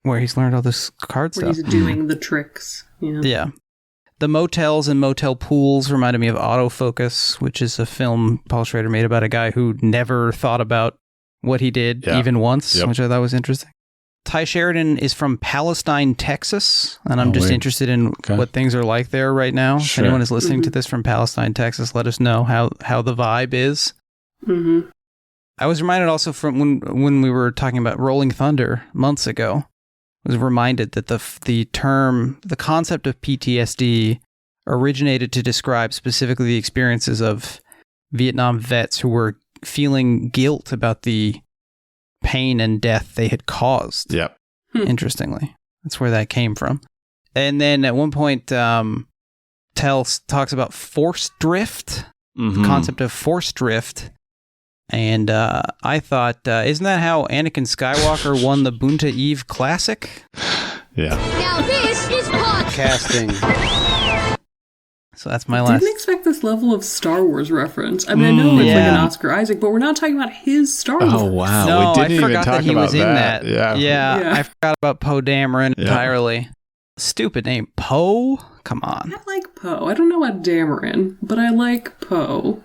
learned all this card where stuff. He's doing the tricks. You know? Yeah. The motels and motel pools reminded me of Autofocus, which is a film Paul Schrader made about a guy who never thought about what he did even once, which I thought was interesting. Ty Sheridan is from Palestine, Texas, and I'm interested in what things are like there right now. Sure. If anyone is listening to this from Palestine, Texas, let us know how the vibe is. Mm-hmm. I was reminded also from when we were talking about Rolling Thunder months ago, I was reminded that the concept of PTSD originated to describe specifically the experiences of Vietnam vets who were feeling guilt about the pain and death they had caused. Yep. Interestingly. That's where that came from. And then at one point, Tell talks about force drift, the concept of force drift. And I thought, isn't that how Anakin Skywalker won the Bunta Eve Classic? Yeah. Now this is podcasting. So that's my last. Didn't expect this level of Star Wars reference. I mean, I know it's like an Oscar Isaac, but we're not talking about his Star Wars. Oh, wow. No, we didn't I forgot even talk that he about was in that. Yeah, I forgot about Poe Dameron entirely. Stupid name. Poe? Come on. I like Poe. I don't know about Dameron, but I like Poe.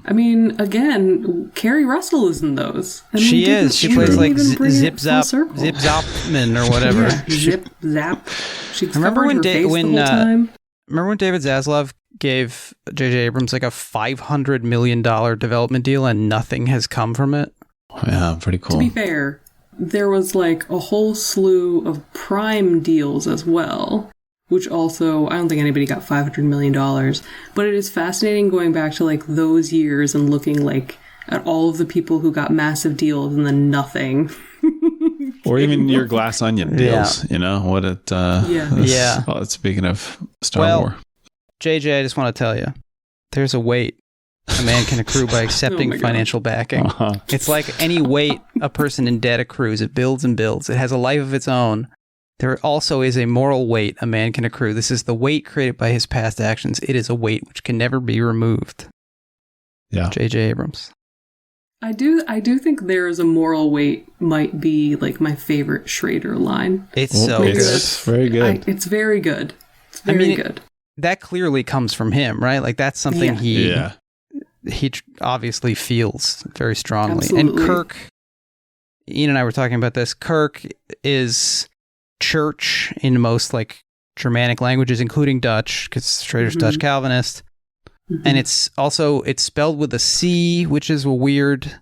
I mean, again, Carrie Russell is in those. And she is. She plays like Zip Zopman or whatever. Yeah, Zip Zap. She remember when the whole time. Remember when David Zaslav gave J.J. Abrams like a $500 million development deal and nothing has come from it? Yeah, pretty cool. To be fair, there was like a whole slew of Prime deals as well, which also, I don't think anybody got $500 million. But it is fascinating going back to like those years and looking like at all of the people who got massive deals and then nothing. Or even your Glass Onion deals, you know, what it, speaking of Star Wars. JJ, I just want to tell you, there's a weight a man can accrue by accepting financial backing. It's like any weight a person in debt accrues. It builds and builds. It has a life of its own. There also is a moral weight a man can accrue. This is the weight created by his past actions. It is a weight which can never be removed. Yeah. J.J. Abrams. I do think there is a moral weight might be like my favorite Schrader line. It's so good. It's very good. It's very good. It's very good. That clearly comes from him, right? Like that's something he obviously feels very strongly. Absolutely. And Kirk, Ian and I were talking about this. Kirk is church in most like Germanic languages, including Dutch, because Schrader's Dutch Calvinist. And it's spelled with a C, which is a weird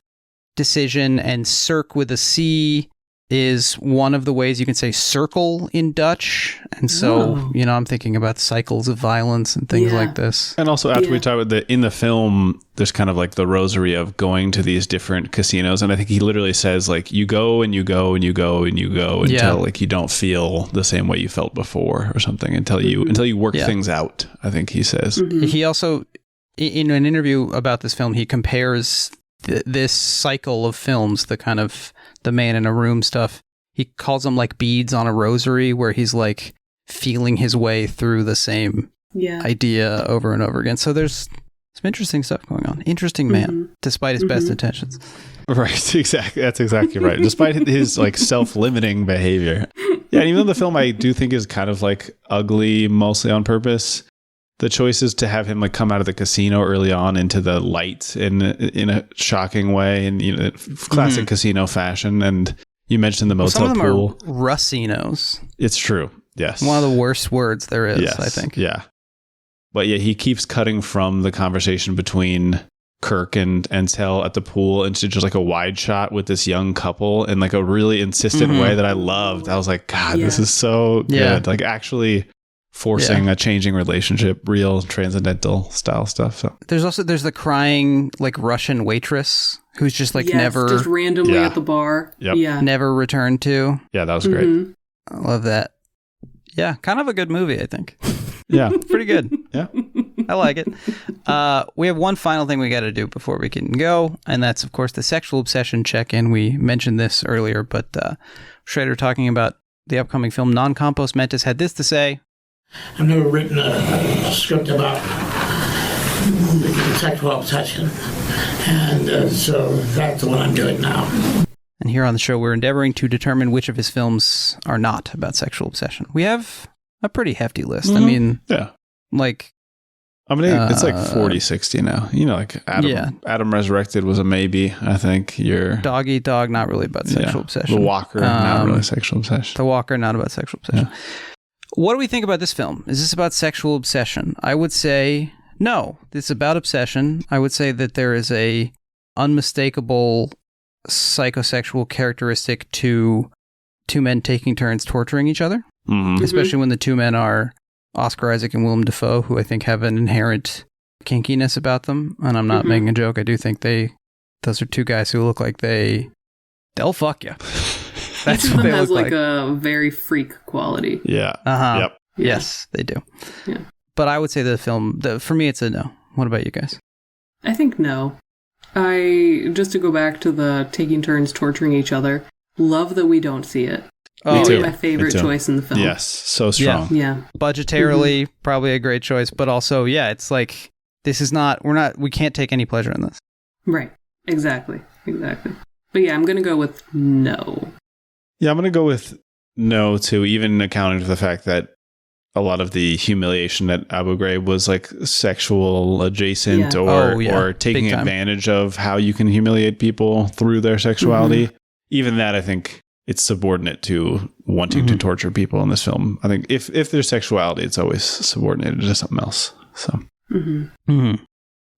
decision. And circ with a C is one of the ways you can say circle in Dutch. And so, I'm thinking about cycles of violence and things like this. And also after we talk about in the film, there's kind of like the rosary of going to these different casinos. And I think he literally says like, you go and you go and you go and you go until like you don't feel the same way you felt before or something until you work things out, I think he says. He also, in an interview about this film, he compares this cycle of films, the kind of the man in a room stuff. He calls them like beads on a rosary, where he's like feeling his way through the same idea over and over again. So there's some interesting stuff going on. Interesting man, despite his best intentions. Right, exactly. That's exactly right. Despite his like self-limiting behavior. Yeah, and even though the film I do think is kind of like ugly, mostly on purpose, the choices to have him like come out of the casino early on into the light in a shocking way, and classic casino fashion. And you mentioned the motel some of them pool. Are Russinos. It's true. Yes, one of the worst words there is. Yes. I think. Yeah, but he keeps cutting from the conversation between Kirk and Tell at the pool into just like a wide shot with this young couple in like a really insistent way that I loved. I was like, God, this is so good. Like actually forcing a changing relationship, real transcendental style stuff. So there's the crying like Russian waitress who's just like never just randomly at the bar. Never returned to. Yeah, that was great. I love that. Yeah, kind of a good movie, I think. Yeah. Pretty good. Yeah. I like it. We have one final thing we got to do before we can go, and that's, of course, the sexual obsession check-in. We mentioned this earlier, but Schrader talking about the upcoming film Non Compos Mentis had this to say. I've never written a script about sexual obsession. And so that's what I'm doing now. And here on the show, we're endeavoring to determine which of his films are not about sexual obsession. We have a pretty hefty list. Mm-hmm. I mean, like... it's like 40-60 now. You know, like Adam Resurrected was a maybe, I think. Dog Eat Dog, not really about sexual obsession. The Walker, not really sexual obsession. The Walker, not about sexual obsession. Yeah. What do we think about this film? Is this about sexual obsession? I would say no. It's about obsession. I would say that there is a unmistakable psychosexual characteristic to two men taking turns torturing each other, especially when the two men are Oscar Isaac and Willem Dafoe, who I think have an inherent kinkiness about them. And I'm not making a joke. I do think those are two guys who look like they'll fuck you. That's what they look like. Each of them has a very freak quality. Yeah. Yep. Yes, they do. Yeah. But I would say the film, for me, it's a no. What about you guys? I think no. Just to go back to the taking turns torturing each other, love that we don't see it. Oh, Maybe my favorite choice in the film. Yes, so strong. Yeah. Budgetarily, probably a great choice, but also, it's like, we can't take any pleasure in this. Right. Exactly. But yeah, I'm going to go with no. Yeah, I'm going to go with no too, even accounting for the fact that a lot of the humiliation at Abu Ghraib was like sexual adjacent or taking advantage of how you can humiliate people through their sexuality. Even that, I think it's subordinate to wanting to torture people in this film. I think if there's sexuality, it's always subordinated to something else. So,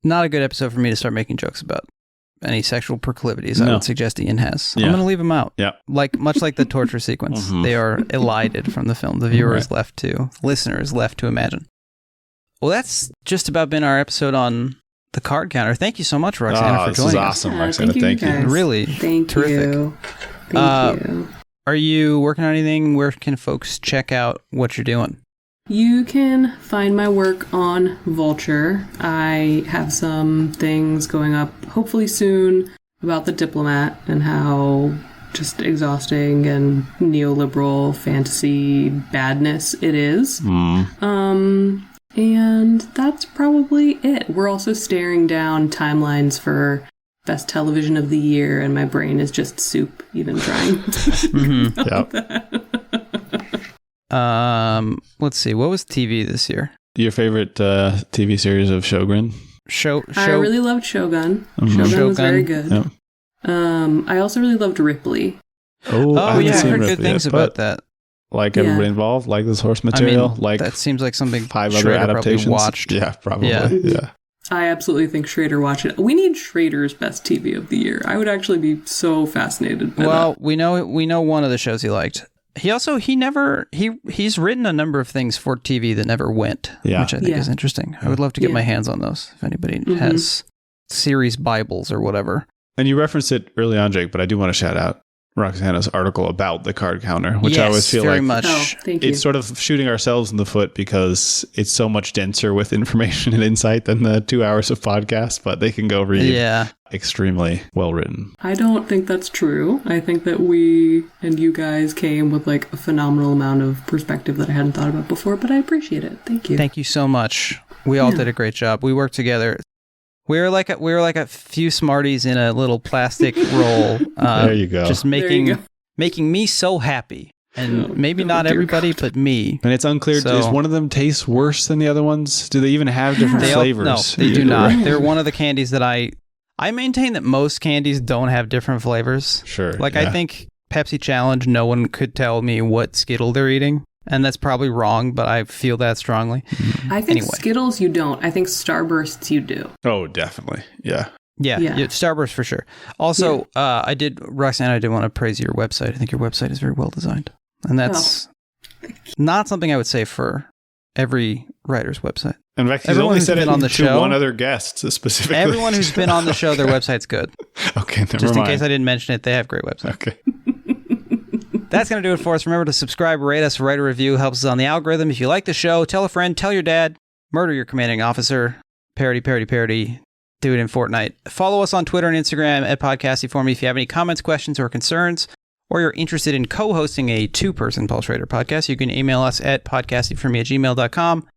not a good episode for me to start making jokes about any sexual proclivities. I would suggest Ian has. I'm going to leave them out. Yeah, much like the torture sequence, they are elided from the film. The viewer is left to, listener is left to imagine. Well, that's just about been our episode on the card counter. Thank you so much, Roxana, for joining us. This is awesome, Roxana. Thank you. Really, terrific. Thank you. Are you working on anything? Where can folks check out what you're doing? You can find my work on Vulture. I have some things going up, hopefully soon, about The Diplomat and how just exhausting and neoliberal fantasy badness it is. And that's probably it. We're also staring down timelines for Best Television of the Year, and my brain is just soup even trying to that. Let's see. What was TV this year? Your favorite TV series of Shogun? I really loved Shogun. Shogun was very good. Yep. I also really loved Ripley. I heard good things about that. Like everybody involved, like this source material, like that seems like something 5 other adaptations. Watched. Yeah, probably. Yeah. I absolutely think Schrader watched it. We need Schrader's Best TV of the Year. I would actually be so fascinated by that. We know one of the shows he liked. He's written a number of things for TV that never went, which I think is interesting. I would love to get my hands on those if anybody has series Bibles or whatever. And you referenced it early on, Jake, but I do want to shout out Roxana's article about the card counter, which I always feel like it's sort of shooting ourselves in the foot because it's so much denser with information and insight than the 2 hours of podcast, but they can go read. Yeah. Extremely well written. I don't think that's true. I think that we and you guys came with like a phenomenal amount of perspective that I hadn't thought about before, but I appreciate it. Thank you. Thank you so much. We all did a great job. We worked together. We were like a few Smarties in a little plastic roll. There you go. Just making me so happy. And maybe not everybody, but me. And it's unclear, does one of them taste worse than the other ones? Do they even have different flavors? No, they do not. They're one of the candies that I maintain that most candies don't have different flavors. Sure. Like I think Pepsi Challenge, no one could tell me what Skittle they're eating. And that's probably wrong, but I feel that strongly. I think Skittles you don't. I think Starbursts you do. Oh, definitely. Yeah. Yeah, Starburst for sure. Also, Roxana, I did want to praise your website. I think your website is very well designed. And that's not something I would say for every writer's website. In fact, he's only said it on the show. One other guest specifically. Everyone who's been on the show, their website's good. Okay, never mind. Just in case I didn't mention it, they have great websites. Okay. That's going to do it for us. Remember to subscribe, rate us, write a review. Helps us on the algorithm. If you like the show, tell a friend, tell your dad, murder your commanding officer, parody. Do it in Fortnite. Follow us on Twitter and Instagram at Podcasty4Me if you have any comments, questions, or concerns, or you're interested in co-hosting a 2-person Paul Schrader podcast. You can email us at podcasty4me@gmail.com.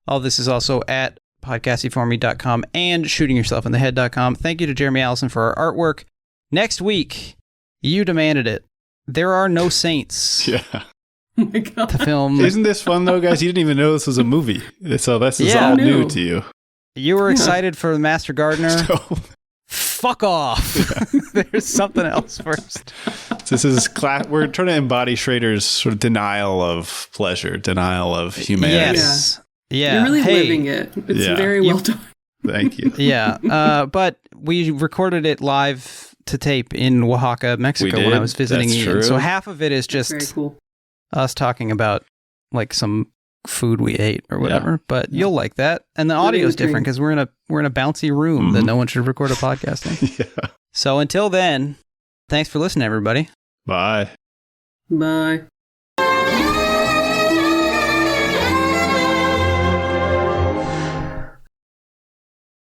All this is also at podcastyforme.com, and shootingyourselfinthehead.com. Thank you to Jeremy Allison for our artwork. Next week, you demanded it. There are no saints. Yeah. Oh my God. To film. Isn't this fun though, guys? You didn't even know this was a movie. So this is all new to you. You were excited for Master Gardener. So, fuck off. Yeah. There's something else first. This is we're trying to embody Schrader's sort of denial of pleasure, denial of humanity. Yes. Yeah. You're really living it. It's very well done. Thank you. Yeah. But we recorded it live to tape in Oaxaca, Mexico when I was visiting That's Ian. true. So half of it is just very cool. Us talking about like some food we ate or whatever. But you'll like that. And the audio is different because we're in a bouncy room that no one should record a podcast in. Yeah. So until then, thanks for listening, everybody. Bye. Bye.